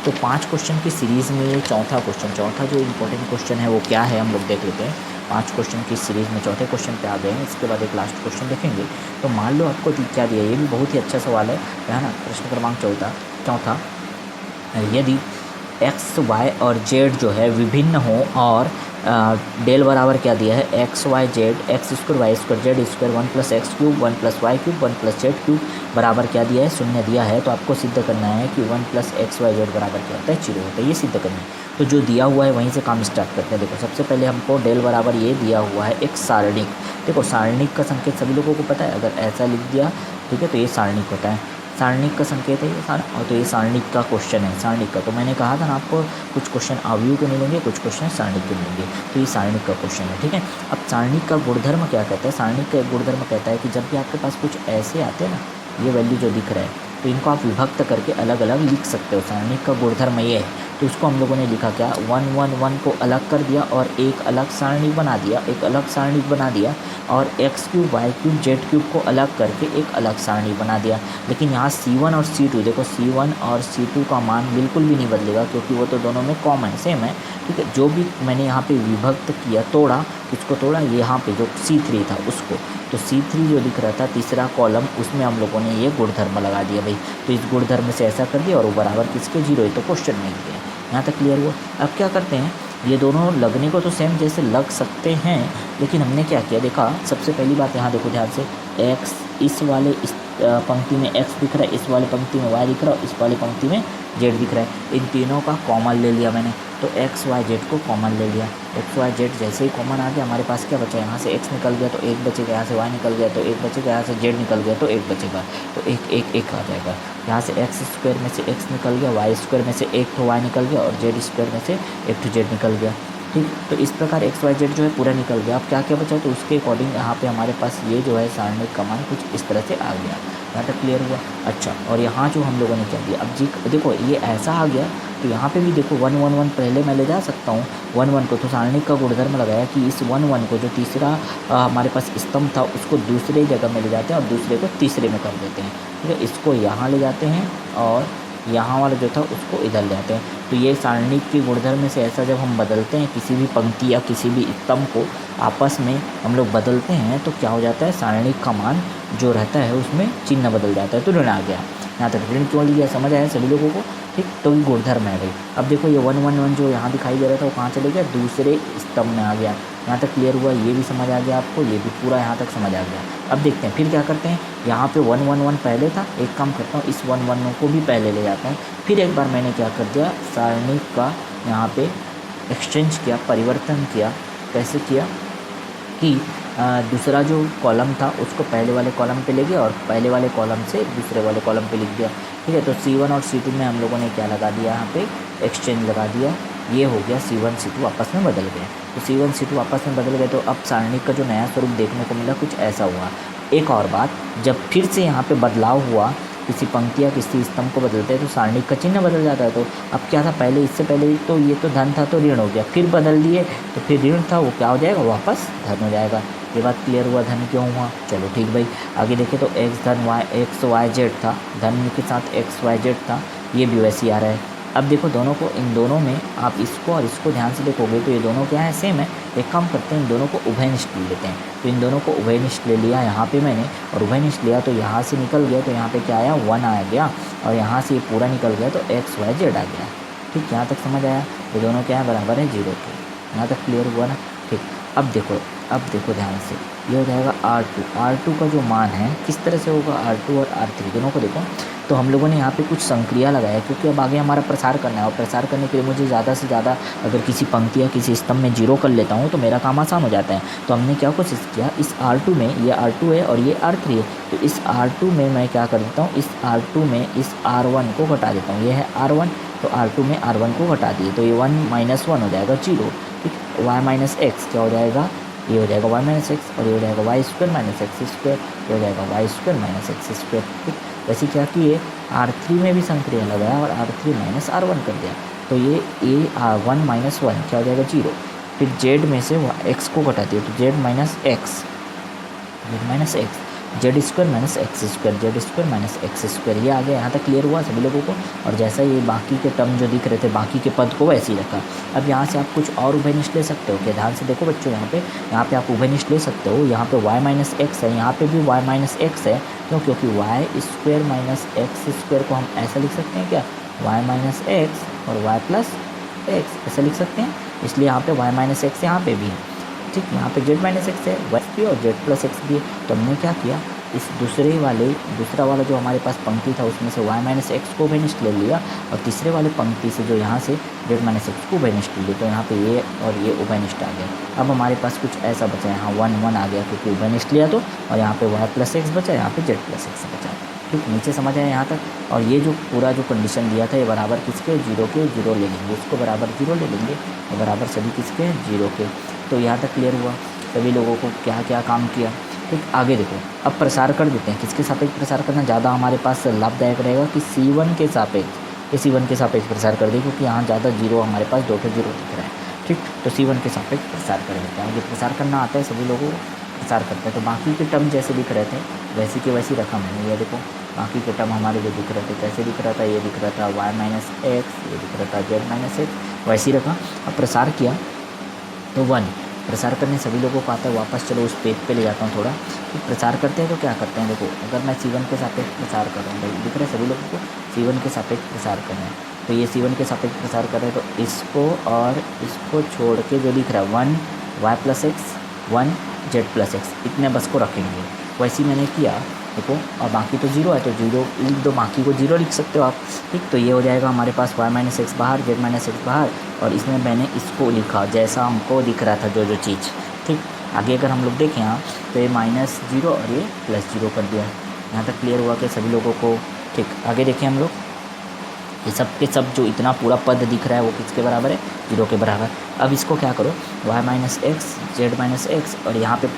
तो 5 क्वेश्चन की सीरीज़ में ये चौथा जो इम्पोर्टेंट क्वेश्चन है वो क्या है, हम लोग देख लेते हैं। 5 क्वेश्चन की सीरीज़ में चौथे क्वेश्चन पे आ गए हैं, इसके बाद एक लास्ट क्वेश्चन देखेंगे। तो मान लो आपको क्या दिया, ये भी बहुत ही अच्छा सवाल है ना। प्रश्न क्रमांक चौथा, यदि x, y और z जो है विभिन्न हो और डेल बराबर क्या दिया है, x y z, x square y square z square 1+x3 1+y3 1+z3 बराबर क्या दिया है, 0 दिया है। तो आपको सिद्ध करना है कि 1+xyz बराबर क्या होता है, 0 होता है, ये सिद्ध करना है। तो जो दिया हुआ है वहीं से काम स्टार्ट करते हैं। देखो सबसे पहले हमको डेल बराबर ये दिया हुआ है एक सारणिक। देखो सारणिक का संकेत सभी लोगों को पता है, अगर ऐसा लिख दिया ठीक है तो ये सारणिक होता है, सारणिक का संकेत है ये और तो ये सारणिक का क्वेश्चन है, सारणिक का। तो मैंने कहा था ना आपको, कुछ क्वेश्चन अवयव के मिलेंगे, कुछ क्वेश्चन सारणिक के मिलेंगे, तो ये सारणिक का क्वेश्चन है, ठीक है। अब सारणिक का गुणधर्म क्या कहता है, सारणिक का गुणधर्म कहता है कि जब भी आपके पास कुछ ऐसे आते हैं ना, ये वैल्यू जो दिख रहा है, तो इनको आप विभक्त करके अलग अलग लिख सकते हो। सारणिक का गुणधर्म ये है। तो उसको हम लोगों ने लिखा क्या, 1 1 1 को अलग कर दिया और एक अलग सारणी बना दिया, एक अलग सारणी बना दिया, और x3 y3 z3 को अलग करके एक अलग सारणी बना दिया। लेकिन यहाँ C1 और C2 देखो, C1 और C2 का मान बिल्कुल भी नहीं बदलेगा, क्योंकि वो तो दोनों में कॉमन सेम है, ठीक है। जो भी मैंने यहाँ पे विभक्त किया, तोड़ा, इसको तोड़ा, यहाँ पे जो C3 था उसको, तो C3 जो दिख रहा था तीसरा कॉलम, उसमें हम लोगों ने ये गुणधर्म लगा दिया भाई। तो इस गुणधर्म से ऐसा कर दिया और वो बराबर किसके, 0 है, तो क्वेश्चन नहीं दिया। यहाँ तक क्लियर हुआ। अब क्या करते हैं, ये दोनों लगने को तो सेम जैसे लग सकते हैं, लेकिन हमने क्या किया, देखा सबसे पहली बात यहाँ देखो ध्यान से, x इस वाले इस पंक्ति में x दिख रहा है, इस वाले पंक्ति में y दिख रहा है, और इस वाले पंक्ति में z दिख रहा है। इन तीनों का कॉमन ले लिया मैंने, तो x y z को कॉमन ले लिया। x y z जैसे ही कॉमन आ गया, हमारे पास क्या बचा, यहाँ से x निकल गया तो 1 बचेगा, यहाँ से y निकल गया तो 1 बचेगा, यहाँ से z निकल गया तो 1 बचेगा, तो 1 1 1 आ जाएगा। यहाँ से x स्क्वायर में से x निकल गया, y स्क्वायर में से 1 तो y निकल गया, और z स्क्वायर में से 1 तो z निकल गया, ठीक। तो इस प्रकार x y z जो है पूरा निकल गया। अब क्या क्या बचा, तो उसके अकॉर्डिंग यहाँ पे हमारे पास ये जो है सारणिक का मान कुछ इस तरह से आ गया। यहाँ तक क्लियर हुआ। अच्छा, और यहाँ जो हम लोगों ने क्या दिया, अब जी देखो ये ऐसा आ गया, तो यहाँ पे भी देखो 1 1 1 पहले मैं ले जा सकता हूँ 1 1 को, तो सारणिक का गुणधर्म लगाया कि इस 1 1 को जो तीसरा हमारे पास स्तंभ था उसको दूसरे जगह में ले जाते हैं और दूसरे को तीसरे में कर देते हैं, ठीक है। इसको यहाँ ले जाते हैं और यहाँ वाला जो था उसको इधर ले आते हैं। तो ये सारणिक के गुणधर्म से ऐसा जब हम बदलते हैं, किसी भी पंक्ति या किसी भी स्तंभ को आपस में हम लोग बदलते हैं, तो क्या हो जाता है, सारणिक का मान जो रहता है उसमें चिन्ह बदल जाता है। तो ऋण आ गया। यहाँ तक ऋण क्यों लिया, समझ आया सभी लोगों को, ठीक। तो ये गुणधर्म है भाई। अब देखो ये 1 1 1 जो यहाँ दिखाई दे रहा था वो कहाँ चले गया, दूसरे स्तंभ में आ गया। यहाँ तक क्लियर हुआ, ये भी समझ आ गया आपको, ये भी पूरा यहाँ तक समझ आ गया। अब देखते हैं फिर क्या करते हैं, यहाँ पे 1 1 1 पहले था, एक काम करता हूँ इस 1 1 को भी पहले ले जाता हूँ। फिर एक बार मैंने क्या कर दिया, सारणिक का यहाँ पे एक्सचेंज किया, परिवर्तन किया। कैसे किया कि दूसरा जो कॉलम था उसको पहले वाले कॉलम पे ले गया और पहले वाले कॉलम से दूसरे वाले कॉलम पे लिख दिया, ठीक है। तो C1 और C2 में हम लोगों ने क्या लगा दिया, यहाँ पे एक्सचेंज लगा दिया। ये हो गया C1 C2 आपस में बदल गए। तो C1 C2 आपस में बदल गए, तो अब सारणिक का जो नया स्वरूप देखने को मिला कुछ ऐसा हुआ। एक और बात, जब फिर से यहाँ पे बदलाव हुआ किसी पंक्ति या किसी स्तंभ को बदलते हैं तो सारणी का चिन्ह बदल जाता है। तो अब क्या था, पहले इससे पहले तो ये तो धन था तो ऋण हो गया, फिर बदल दिए तो फिर ऋण था वो क्या हो जाएगा, वापस धन हो जाएगा। ये बात क्लियर हुआ, धन क्यों हुआ। चलो ठीक भाई, आगे देखें तो एक्स धन वाई, एक्स वाई जेड था, धन के साथ एक्स वाई जेड था, ये भी वैसे ही आ रहा है। अब देखो दोनों को, इन दोनों में आप इसको और इसको ध्यान से देखोगे तो ये दोनों क्या है, सेम है। एक काम करते हैं, इन दोनों को उभयनिष्ठ ले लेते हैं। तो इन दोनों को उभयनिष्ठ ले लिया यहाँ पे मैंने, और उभयनिष्ठ लिया तो यहाँ से निकल गया, तो यहाँ पे क्या आया, 1 आ गया, और यहाँ से ये पूरा निकल गया तो एक्स वाई जेड आ गया। ठीक, यहाँ तक समझ आया। ये दोनों क्या है, बराबर है 0 के। यहाँ तक क्लियर हुआ ना। ठीक, अब देखो ध्यान से, ये हो जाएगा R2 का जो मान है किस तरह से होगा, R2 और R3 दोनों को देखो। तो हम लोगों ने यहाँ पे कुछ संक्रिया लगाया, क्योंकि अब आगे हमारा प्रसार करना है, और प्रसार करने के लिए मुझे ज़्यादा से ज़्यादा अगर किसी पंक्ति या किसी स्तंभ में 0 कर लेता हूँ तो मेरा काम आसान हो जाता है। तो हमने क्या कोशिश किया, इस R2 में, ये R2 है और ये R3 है, तो इस R2 में मैं क्या कर देता हूँ, इस R2 में इस R1 को घटा देता हूँ। ये है R1, तो R2 में R1 को घटा दिए तो ये 1 - 1 हो जाएगा 0। ठीक, y - x क्या हो जाएगा, ये हो जाएगा y - x, और ये हो जाएगा y² - x², ये हो जाएगा y² - x²। ठीक, वैसे क्या किए, R3 में भी संक्रिया लगाया और R3 - R1 कर दिया, तो ये 1 - 1 क्या हो जाएगा 0। फिर z में से x को घटा दिया तो z - x, z² - x², ये आ गया। यहाँ तक क्लियर हुआ सभी लोगों को। और जैसा ये बाकी के टर्म जो दिख रहे थे, बाकी के पद को वैसे ही रखा। अब यहाँ से आप कुछ और उभयनिष्ठ ले सकते हो क्या, ध्यान से देखो बच्चों, यहाँ पे आप उभयनिष्ठ ले सकते हो। यहाँ पे y - x है, यहाँ पे भी y - x है, क्यों, क्योंकि y² - x² को हम ऐसा लिख सकते हैं क्या, y - x और y + x ऐसा लिख सकते हैं, इसलिए यहाँ पे y - x यहाँ पे भी है। ठीक, यहाँ पे z - x है, y भी और z + x भी है। तो हमने क्या किया, इस दूसरा वाला जो हमारे पास पंक्ति था उसमें से y - x को उभयनिष्ठ ले लिया, और तीसरे वाले पंक्ति से जो यहाँ से z - x को उभयनिष्ठ ले लिया, तो यहाँ पे ये और ये उभयनिष्ठ आ गया। अब हमारे पास कुछ ऐसा बचा, यहाँ 1 1 आ गया क्योंकि उभयनिष्ठ लिया तो, और यहाँ पे y + x बचा, यहाँ पे z + x बचा। ठीक, नीचे समझ आया यहाँ तक। और ये जो पूरा जो कंडीशन दिया था, ये बराबर किसके, 0 के, 0 ले लेंगे, इसको बराबर 0 ले लेंगे, और बराबर सभी किसके, 0 के। तो यहाँ तक क्लियर हुआ सभी लोगों को क्या क्या काम किया। ठीक, आगे देखो, अब प्रसार कर देते हैं। किसके सापेक्ष प्रसार करना ज़्यादा हमारे पास लाभदायक रहेगा, कि C1 के सापेक्ष, ये C1 के सापेक्ष प्रसार कर दें, क्योंकि यहाँ ज़्यादा 0 हमारे पास 2 के 0 दिख रहा है। ठीक, तो C1 के सापेक्ष प्रसार कर देते हैं। आगे प्रसार करना आता है सभी लोगों को, प्रसार करते हैं। तो बाकी के टर्म जैसे दिख रहे थे वैसे के वैसे रखा मैंने। ये देखो बाकी के टर्म हमारे जो दिख रहे थे, कैसे दिख रहा था, ये दिख रहा था y - x, ये दिख रहा था z - x, वैसे ही रखा। अब प्रसार किया तो 1 प्रसार करने सभी लोगों को आता है। वापस चलो उस पेज पे ले जाता हूँ थोड़ा। तो प्रसार करते हैं तो क्या करते हैं, देखो अगर मैं C1 के सापेक्ष प्रसार कर रहा हूँ, भाई दिख रहा है सभी लोगों को, C1 के सापेक्ष प्रसार कर रहे हैं, तो ये C1 के सापेक्ष प्रसार कर रहे हैं, तो इसको और इसको छोड़ के जो दिख रहा है 1 y + x, 1 z + x, इतने बस को रखेंगे। वैसे ही मैंने किया देखो, और बाकी तो 0 है तो 0 लिख दो, बाकी को 0 लिख सकते हो आप। ठीक, तो ये हो जाएगा हमारे पास y - x बाहर, z - x बाहर, और इसमें मैंने इसको लिखा जैसा हमको दिख रहा था जो चीज़। ठीक, आगे अगर हम लोग देखें यहाँ तो ये -0 और ये +0 कर दिया। यहाँ तक क्लियर हुआ कि सभी लोगों को। ठीक, आगे देखें हम लोग, ये सब के सब जो इतना पूरा पद दिख रहा है वो किसके बराबर है, 0 के बराबर। अब इसको क्या करो, y - x, z - x, और यहाँ पे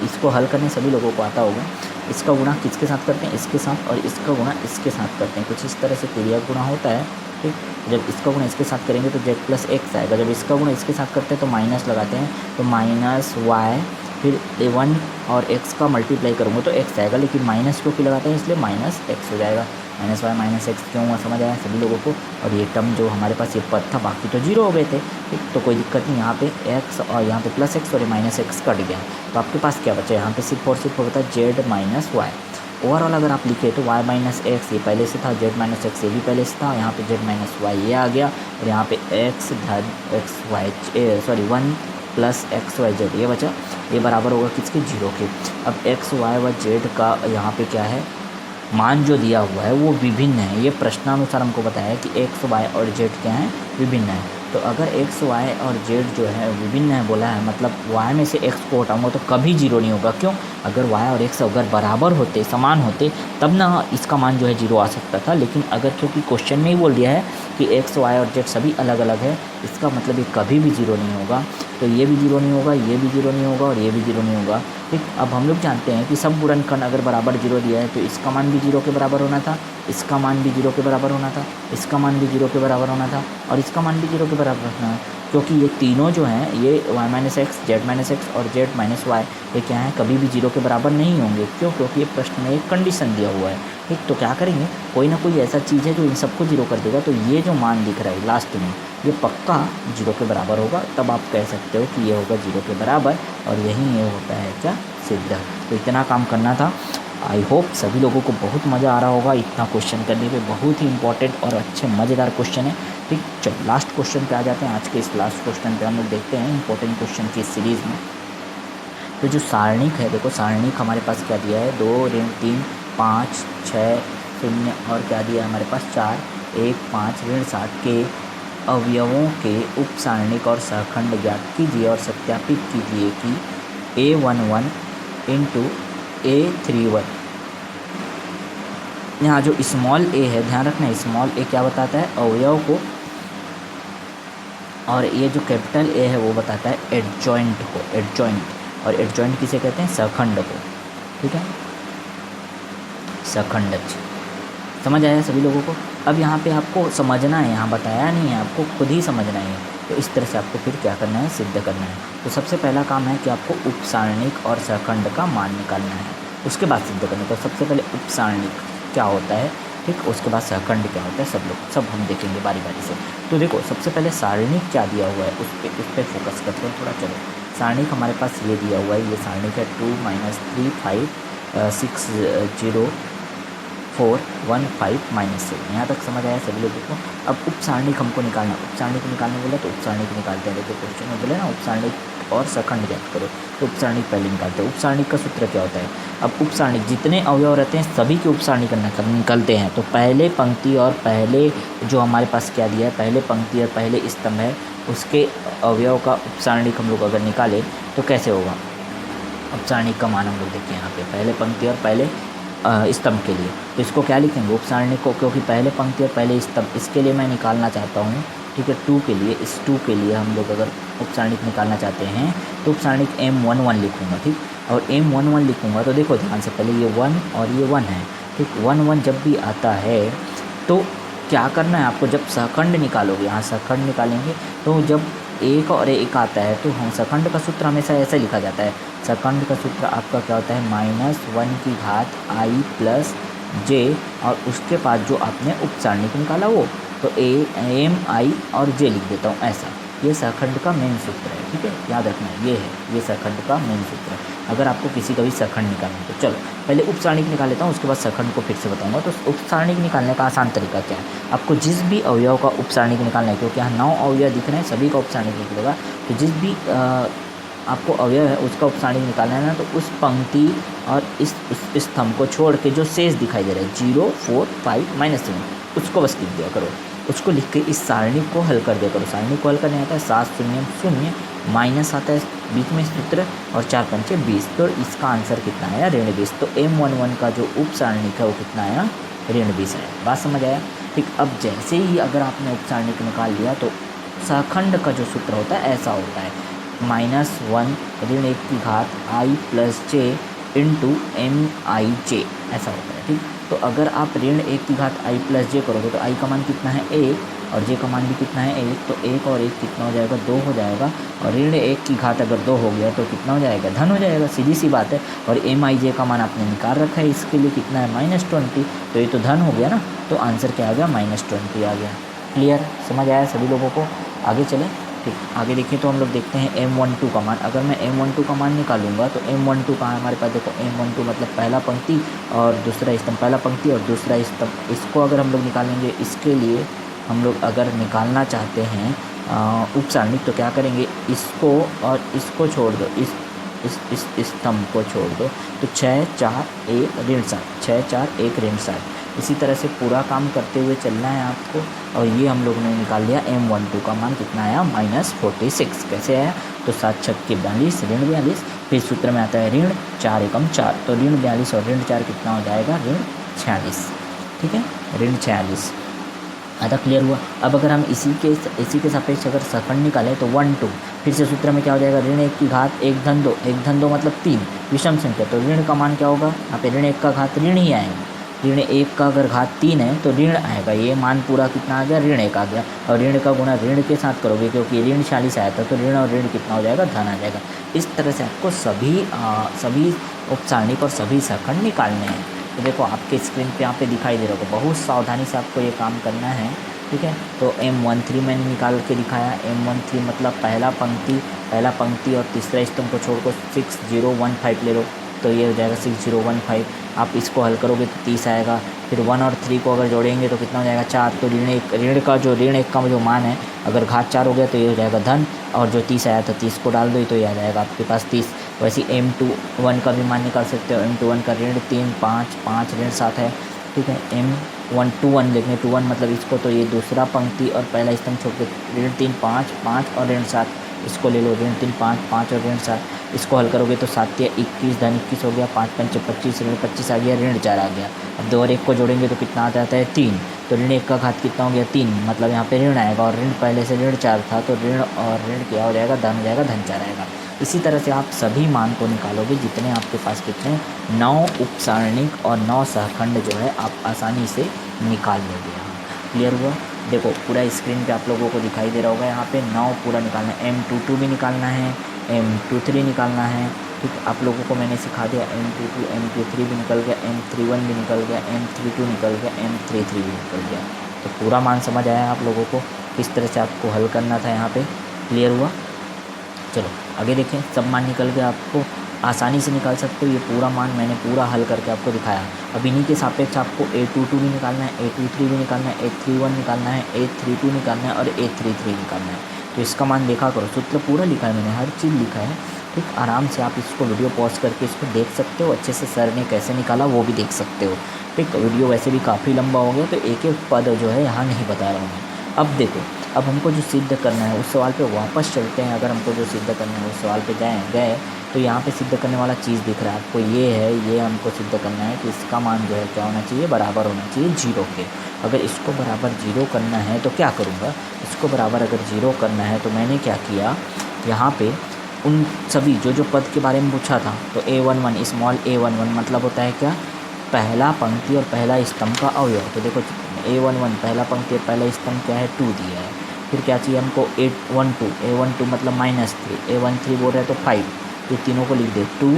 इसको हल करने सभी लोगों को आता होगा। इसका गुणा किसके साथ करते हैं, इसके साथ, और इसका गुणा इसके साथ करते हैं। कुछ इस तरह से क्रिया गुणा होता है। ठीक, जब इसका गुणा इसके साथ करेंगे तो z + x आएगा, जब इसका गुणा इसके साथ करते हैं तो माइनस लगाते हैं, तो -y, फिर 1 और x का मल्टीप्लाई करूँगा तो x आएगा, लेकिन माइनस क्योंकि लगाते हैं इसलिए -x हो जाएगा। -y - x क्यों हुआ समझ आया सभी लोगों को। और ये टर्म जो हमारे पास ये पद था बाकी तो 0 हो गए थे। ठीक, तो कोई दिक्कत नहीं, यहाँ पे x और यहाँ पे +x और -x कट गया, तो आपके पास क्या बचा, यहाँ पे सिर्फ और सिर्फ होता है z - y। ओवरऑल अगर आप लिखे तो y - x ये पहले से था, z - x ये भी पहले से था, यहाँ पे z - y ये आ गया, और यहाँ पे x धन x y 1 + x y z ये बचा। ये बराबर होगा किसके, 0 के। अब x y व z का यहाँ पे क्या है, मान जो दिया हुआ है वो विभिन्न है। ये प्रश्नानुसार हमको बताया है कि x y और z क्या हैं, विभिन्न है। तो अगर x y और z जो है विभिन्न है बोला है, मतलब y में से x को हटाऊंगा तो कभी 0 नहीं होगा। क्यों, अगर y और x अगर बराबर होते, समान होते, तब ना इसका मान जो है 0 आ सकता था। लेकिन अगर क्योंकि क्वेश्चन में ही बोल दिया है कि x y और z सभी अलग अलग है, इसका मतलब ये कभी भी 0 नहीं होगा। तो ये भी 0 नहीं होगा, ये भी 0 नहीं होगा, और ये भी 0 नहीं होगा। ठीक, अब हम लोग जानते हैं कि सब गुणनखंड अगर बराबर 0 दिया है तो इसका मान भी 0 के बराबर होना था, इसका मान भी 0 के बराबर होना था, इसका मान भी 0 के बराबर होना था और इसका मान भी 0 के बराबर होना है, क्योंकि ये तीनों जो हैं ये y-x, z-x और z-y ये क्या है, कभी भी 0 के बराबर नहीं होंगे। क्यों? क्योंकि ये प्रश्न में एक कंडीशन दिया हुआ है। ठीक, तो क्या करेंगे, कोई ना कोई ऐसा चीज़ है जो इन सबको 0 कर देगा, तो ये जो मान दिख रहा है लास्ट में ये पक्का 0 के बराबर होगा, तब आप कह सकते हो कि ये होगा 0 के बराबर और यही ये होता है क्या, सिद्ध। तो इतना काम करना था। आई होप सभी लोगों को बहुत मज़ा आ रहा होगा इतना क्वेश्चन करने पे, बहुत ही इंपॉर्टेंट और अच्छे मज़ेदार क्वेश्चन है। ठीक, चलो लास्ट क्वेश्चन पे आ जाते हैं। आज के इस लास्ट क्वेश्चन पे हम लोग देखते हैं इंपॉर्टेंट क्वेश्चन की सीरीज़ में। तो जो सारणिक है, देखो सारणिक हमारे पास क्या दिया है, 2 ऋण 3 5 6 0 और क्या दिया है हमारे पास 4 1 5 ऋण 7 के अवयवों के उप सारणिक और सहखंड ज्ञात कीजिए और सत्यापित कीजिए कि A11 इंटू A31। यहाँ जो स्मॉल a है, ध्यान रखना स्मॉल a क्या बताता है, अवयव को, और ये जो कैपिटल A है वो बताता है एडजॉइंट को, एडजॉइंट। और एडजॉइंट किसे कहते हैं, सहखंड को। ठीक है, सहखंड। समझ आया सभी लोगों को? अब यहाँ पे आपको समझना है, यहाँ बताया नहीं है, आपको खुद ही समझना है। तो इस तरह से आपको फिर क्या करना है, सिद्ध करना है। तो सबसे पहला काम है कि आपको उपसारणिक और सहखंड का मान निकालना है, उसके बाद सिद्ध करना है। तो सबसे पहले उपसारणिक क्या होता है, ठीक, उसके बाद सहखंड क्या होता है, सब हम देखेंगे बारी बारी से। तो देखो सबसे पहले सारणिक क्या दिया हुआ है उस पर फोकस करते हैं थोड़ा। चलो सारणिक हमारे पास ये दिया हुआ है, ये सारणिक है 2 - 3 5 6 0 4 1 5 -7। यहाँ तक समझ आया सभी लोगों को? अब उपसारणिक हमको निकालना, उपसारणिक निकालने बोला तो उपसारणिक निकालते हैं। देखो क्वेश्चन में बोले ना उपसारणिक और सहखंड ज्ञात करो, तो उपसारणिक पहले निकालते हैं। उपसारणिक का सूत्र क्या होता है, अब उपसारणिक जितने अवयव रहते हैं सभी के उपसारणिक निकलते हैं। तो पहले पंक्ति और पहले जो हमारे पास क्या दिया है, पहले पंक्ति और पहले स्तंभ है उसके अवयव का उपसारणिक हम लोग अगर निकालें तो कैसे होगा। उपसारणिक का मान हम लोग देखिए यहाँ पे, पहले पंक्ति और पहले स्तंभ के लिए, तो इसको क्या लिखेंगे उपसारणिक को, क्योंकि पहले पंक्ति और पहले स्तंभ इसके लिए मैं निकालना चाहता हूँ। ठीक है, 2 के लिए, इस 2 के लिए हम लोग अगर उपसारणिक निकालना चाहते हैं तो उपसारणिक M11 लिखूँगा। ठीक, और M11 लिखूँगा तो देखो ध्यान से, पहले ये 1 और ये 1 है। ठीक, 1 1 जब भी आता है तो क्या करना है आपको, जब सहखंड निकालोगे, यहाँ सहखंड निकालेंगे तो जब एक और एक आता है तो हम सहखंड का सूत्र हमेशा ऐसे लिखा जाता है। सहखंड का सूत्र आपका क्या होता है, -1 की घात i प्लस j और उसके बाद जो आपने उपसारणिक निकाला वो, तो m i और j लिख देता हूँ ऐसा। ये सहखंड का मेन सूत्र है। ठीक है, याद रखना ये है, ये सहखंड का मेन सूत्र है अगर आपको किसी का भी सहखंड निकालना है। तो चलो पहले उपसारणिक निकाल लेता हूँ, उसके बाद सहखंड को फिर से बताऊंगा। तो उपसारणिक निकालने का आसान तरीका क्या है, आपको जिस भी अवयव का उपसारणिक निकालना है, क्योंकि यहाँ 9 अवयव दिख रहे हैं, सभी का उपसारणिक निकलेगा। तो जिस भी आपको अवयव है उसका उपसारणिक निकालना है ना, तो उस पंक्ति और इस स्तंभ को छोड़ के जो शेष दिखाई दे रहा है 0 4 5 -7 उसको बस लिख दिया करो। उसको लिख के इस सारणिक को हल कर दिया करो। सारणिक को हल करने आता है 7 0 0 माइनस आता है बीच में सूत्र और 4 5 20। तो इसका आंसर कितना आया, ऋण 20। तो M11 का जो उपसारणिक है वो कितना आया, ऋण 20 आया। बात समझ आया? ठीक, अब जैसे ही अगर आपने उपसारणिक निकाल लिया तो सहखंड का जो सूत्र होता है ऐसा होता है, -1 ऋण 1 की घात i plus j into MIJ, ऐसा होता है। ठीक, तो अगर आप ऋण 1 की घात i प्लस j करोगे तो i का मान कितना है 1 और j का मान भी कितना है 1, तो 1 और 1 कितना हो जाएगा, 2 हो जाएगा। और ऋण 1 की घात अगर 2 हो गया तो कितना हो जाएगा, धन हो जाएगा, सीधी सी बात है। और MIJ का मान आपने निकाल रखा है, इसके लिए कितना है -20, तो ये तो धन हो गया ना, तो आंसर क्या आ गया, -20 आ गया। क्लियर, समझ आया सभी लोगों को? आगे चलें। ठीक, आगे देखिए तो हम लोग देखते हैं M12 का मान। अगर मैं M12 का मान निकालूंगा तो M12 कहाँ है हमारे पास, देखो M12 मतलब पहला पंक्ति और दूसरा स्तंभ, पहला पंक्ति और दूसरा स्तंभ। इसको अगर हम लोग निकालेंगे, इसके लिए हम लोग अगर निकालना चाहते हैं उपसारणिक तो क्या करेंगे, इसको और इसको छोड़ दो, इस स्तंभ को छोड़ दो, तो 6 4 1 ऋण 7, 6 4 1 ऋण 7। इसी तरह से पूरा काम करते हुए चलना है आपको। और ये हम लोग ने निकाल लिया M12 का मान कितना आया, -46। कैसे आया, तो 7 6 42 ऋण 42, फिर सूत्र में आता है ऋण 4 एकम 4, तो ऋण 42 और ऋण 4 कितना हो जाएगा, ऋण 46। ठीक है, ऋण 46। आधा क्लियर हुआ। अब अगर हम इसी के सापेक्ष अगर सखंड निकालें तो 1 2, फिर से सूत्र में क्या हो जाएगा, ऋण 1 की घात 1 धन 2, 1 धन 2 मतलब 3, विषम संख्या, तो ऋण का मान क्या होगा, यहाँ पे ऋण 1 का घात ऋण ही आएगा। ऋण 1 का अगर घात 3 है तो ऋण आएगा, ये मान पूरा कितना आ गया, ऋण 1 आ गया। और ऋण का गुणा ऋण के साथ करोगे क्योंकि ऋण 40 आया था, तो ऋण और ऋण कितना हो जाएगा, धन आ जाएगा। इस तरह से आपको सभी उपसारणिक और सभी सखंड निकालने हैं। तो देखो आपके स्क्रीन पे यहाँ पे दिखाई दे रहा होगा, बहुत सावधानी से आपको ये काम करना है, ठीक है। तो M13 मैंने निकाल के दिखाया। M13 मतलब पहला पंक्ति और तीसरा स्तंभ को छोड़कर 6015 ले लो, तो ये हो जाएगा 6015। आप इसको हल करोगे तो 30 आएगा। फिर 1 और 3 को अगर जोड़ेंगे तो कितना हो जाएगा, 4। तो ऋण 1 का जो मान है अगर घात 4 हो गया तो ये हो जाएगा धन, और जो 30 आया था 30 को डाल दो तो ये आ जाएगा आपके पास 30। वैसे M21 का भी मान निकाल सकते हो। M21 का ऋण 3 5 5 ऋण 7 है, ठीक है। M121 लिखने 21 मतलब इसको, तो ये दूसरा पंक्ति और पहला स्तंभ छोड़ के ऋण 3 5 5 और ऋण 7 इसको ले लो, ऋण 3 5 5 और ऋण 7 इसको हल करोगे तो 7 या 21 धन 21 हो गया, 5 5 25 ऋण 25 आ गया, ऋण 4 आ गया। अब 2 और 1 को जोड़ेंगे तो कितना आ जाता है, 3। तो ऋण 1 का घात कितना हो गया, 3, मतलब यहाँ पे ऋण आएगा, और ऋण पहले से ऋण 4 था तो ऋण और ऋण क्या हो जाएगा, धन हो जाएगा, धन 4 आएगा। इसी तरह से आप सभी मान को निकालोगे, जितने आपके पास कितने 9 उपसारणिक और 9 सहखंड जो है आप आसानी से निकाल लोगे। यहाँ क्लियर हुआ। देखो पूरा स्क्रीन पे आप लोगों को दिखाई दे रहा होगा, यहाँ पे 9 पूरा निकालना है। M22 भी निकालना है, M23 निकालना है, ठीक। आप लोगों को मैंने सिखा दिया, M22 M23 भी निकल गया, M31 भी निकल गया, M32 निकल गया, M33 भी निकल गया। तो पूरा मान समझ आया आप लोगों को, किस तरह से आपको हल करना था यहाँ पे, क्लियर हुआ। चलो आगे देखें, सब मान निकल गया, आपको आसानी से निकाल सकते हो। ये पूरा मान मैंने पूरा हल करके आपको दिखाया। अब इन्हीं के सापेक्ष आपको A22 भी निकालना है, A23 भी निकालना है, A31 निकालना है, A32 निकालना है और A33 निकालना है। तो इसका मान देखा करो, सूत्र पूरा लिखा है मैंने, हर चीज़ लिखा है, ठीक। आराम से आप इसको वीडियो पॉज करके इसको देख सकते हो, अच्छे से सर ने कैसे निकाला वो भी देख सकते हो, ठीक। वीडियो वैसे भी काफ़ी लंबा हो गया तो एक एक पद जो है यहाँ नहीं बता रहा हूँ मैं। अब देखो, अब हमको जो सिद्ध करना है उस सवाल पे वापस चलते हैं। अगर हमको जो सिद्ध करना है उस सवाल पे गए तो यहाँ पे सिद्ध करने वाला चीज़ दिख रहा है आपको, ये है, ये हमको सिद्ध करना है कि इसका मान जो है क्या होना चाहिए, बराबर होना चाहिए 0 के। अगर इसको बराबर 0 करना है तो क्या करूँगा, इसको बराबर अगर 0 करना है तो मैंने क्या किया, यहाँ पे उन सभी जो पद के बारे में पूछा था, तो A11 स्मॉल A11 मतलब होता है क्या, पहला पंक्ति और पहला स्तंभ का अवयव। तो देखो A11 पहला पंक्ति और पहला स्तंभ क्या है, 2 दिया है। फिर क्या चाहिए हमको, A12 मतलब -3, A13 बोल रहे हैं तो 5, ये तीनों को लिख दे, 2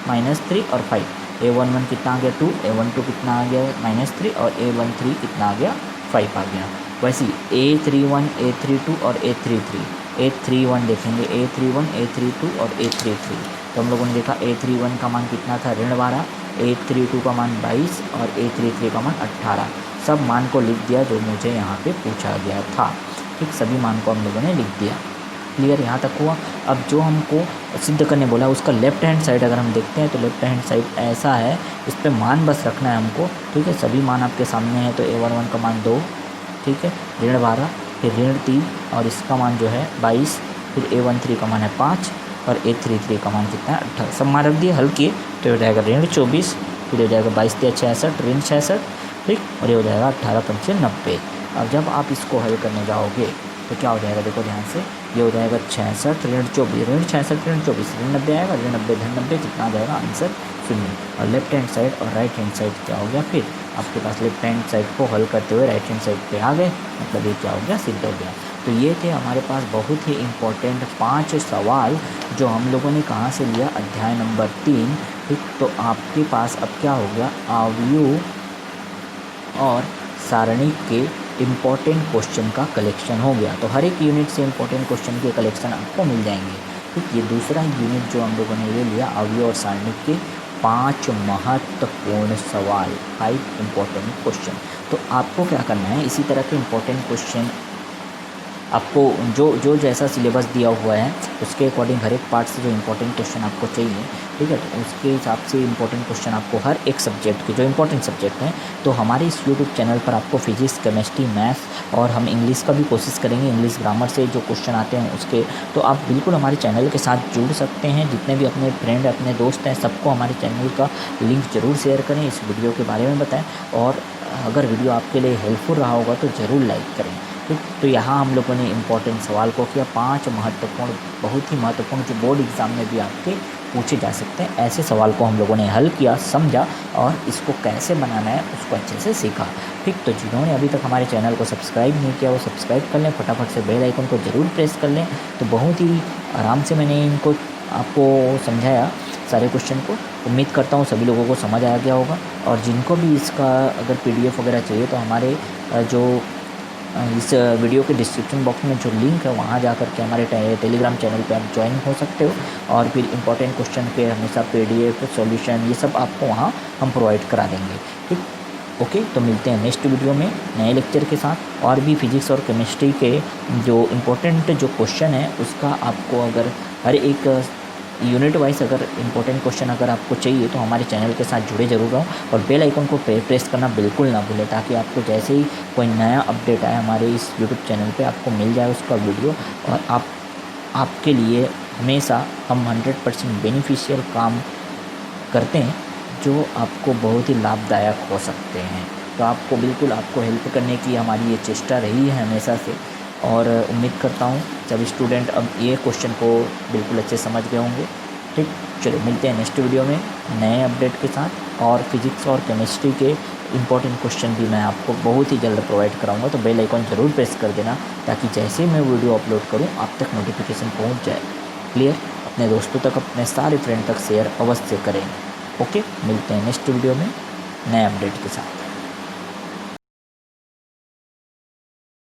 -3 और 5। A11 कितना आ गया 2, A12 कितना आ गया -3 और A13 कितना आ गया 5 आ गया। वैसे A31 A32 और A31 देखेंगे, A31 A32 और A33। तो हम लोगों ने देखा A31 का मान कितना था, ऋण 12, A32 का मान 22 और A33 का मान 18। सब मान को लिख दिया जो मुझे यहाँ पे पूछा गया था, ठीक। सभी मान को हम लोगों ने लिख दिया, क्लियर, यहाँ तक हुआ। अब जो हमको सिद्ध करने बोला उसका लेफ्ट हैंड साइड अगर हम देखते हैं तो लेफ्ट हैंड साइड ऐसा है, इस पर मान बस रखना है हमको, ठीक है। सभी मान आपके सामने है, तो A11 का मान 2, ठीक है, ऋण 12, फिर ऋण 3 और इसका मान जो है 22, फिर A13 का मान है 5 और A33 का मान कितना है 18। सब मान रख दिए, हल किए तो हो जाएगा ऋण 24, फिर हो जाएगा 22 3 66, ऋण 66, ठीक, और ये हो जाएगा 18 5 90। अब जब आप इसको हल करने जाओगे तो क्या हो जाएगा, देखो ध्यान से, ये हो जाएगा 66 ऋण 24, ऋण 66 ऋण 24, ऋण 90 आएगा, ऋण 90 धन 90 कितना आ जाएगा, आंसर 0। और लेफ्ट हैंड साइड और राइट हैंड साइड क्या हो गया, फिर आपके पास लेफ्ट हैंड साइड को हल करते हुए राइट हैंड साइड पे आ गए, मतलब ये क्या हो गया, सिद्ध हो गया। तो ये थे हमारे पास बहुत ही इम्पोर्टेंट 5 सवाल जो हम लोगों ने कहाँ से लिया, अध्याय नंबर 3, ठीक। तो आपके पास अब क्या हो गया, आव्यूह और सारणी के इम्पॉर्टेंट क्वेश्चन का कलेक्शन हो गया। तो हर एक यूनिट से इम्पॉर्टेंट क्वेश्चन के कलेक्शन आपको मिल जाएंगे, ठीक। ये दूसरा यूनिट जो हम लोगों ने ये लिया, आव्यूह और सारणी के 5 महत्वपूर्ण सवाल, 5 इम्पॉर्टेंट क्वेश्चन। तो आपको क्या करना है, इसी तरह के इम्पॉर्टेंट क्वेश्चन आपको जो जैसा सिलेबस दिया हुआ है उसके अकॉर्डिंग हर एक पार्ट से जो इम्पोर्टेंट क्वेश्चन आपको चाहिए, ठीक है, तो उसके हिसाब से इम्पोर्टेंट क्वेश्चन आपको हर एक सब्जेक्ट के जो इम्पोर्टेंट सब्जेक्ट हैं, तो हमारे इस यूट्यूब चैनल पर आपको फिजिक्स केमिस्ट्री मैथ्स और हम इंग्लिश का भी कोशिश करेंगे, इंग्लिश ग्रामर से जो क्वेश्चन आते हैं उसके, तो आप बिल्कुल हमारे चैनल के साथ जुड़ सकते हैं। जितने भी अपने फ्रेंड अपने दोस्त हैं सबको हमारे चैनल का लिंक ज़रूर शेयर करें, इस वीडियो के बारे में बताएं और अगर वीडियो आपके लिए हेल्पफुल रहा होगा तो ज़रूर लाइक करें। ठीक, तो यहाँ हम लोगों ने इम्पोर्टेंट सवाल को किया, 5 महत्वपूर्ण, बहुत ही महत्वपूर्ण जो बोर्ड एग्ज़ाम में भी आपके पूछे जा सकते हैं, ऐसे सवाल को हम लोगों ने हल किया, समझा और इसको कैसे बनाना है उसको अच्छे से सीखा। ठीक, तो जिन्होंने अभी तक हमारे चैनल को सब्सक्राइब नहीं किया वो सब्सक्राइब कर लें, फटाफट से बेल आइकन को ज़रूर प्रेस कर लें। तो बहुत ही आराम से मैंने इनको आपको समझाया सारे क्वेश्चन को। उम्मीद करता हूँ सभी लोगों को समझ आ गया होगा। और जिनको भी इसका अगर PDF वगैरह चाहिए तो हमारे जो इस वीडियो के डिस्क्रिप्शन बॉक्स में जो लिंक है वहाँ जा कर के हमारे टेलीग्राम चैनल पे आप ज्वाइन हो सकते हो और फिर इंपॉर्टेंट क्वेश्चन के हमेशा PDF सॉल्यूशन ये सब आपको वहाँ हम प्रोवाइड करा देंगे। ठीक, ओके, तो मिलते हैं नेक्स्ट वीडियो में नए लेक्चर के साथ। और भी फिजिक्स और केमिस्ट्री के जो इम्पोर्टेंट जो क्वेश्चन है उसका आपको अगर हर एक यूनिट वाइज अगर इम्पोर्टेंट क्वेश्चन अगर आपको चाहिए तो हमारे चैनल के साथ जुड़े जरूर रहो और बेल आइकन को प्रेस करना बिल्कुल ना भूलें, ताकि आपको जैसे ही कोई नया अपडेट आए हमारे इस यूट्यूब चैनल पे आपको मिल जाए उसका वीडियो। और आपके लिए हमेशा हम 100% बेनिफिशियल काम करते हैं जो आपको बहुत ही लाभदायक हो सकते हैं। तो आपको बिल्कुल आपको हेल्प करने की हमारी ये चेष्टा रही है हमेशा से। और उम्मीद करता हूँ सभी स्टूडेंट अब ये क्वेश्चन को बिल्कुल अच्छे समझ गए होंगे। ठीक, चलो मिलते हैं नेक्स्ट वीडियो में नए अपडेट के साथ। और फिजिक्स और केमिस्ट्री के इंपॉर्टेंट क्वेश्चन भी मैं आपको बहुत ही जल्द प्रोवाइड कराऊंगा। तो बेल आइकन ज़रूर प्रेस कर देना ताकि जैसे ही मैं वीडियो अपलोड करूँ आप तक नोटिफिकेशन पहुँच जाए। क्लियर, अपने दोस्तों तक अपने सारे फ्रेंड तक शेयर अवश्य करें। ओके, मिलते हैं नेक्स्ट वीडियो में नए अपडेट के साथ।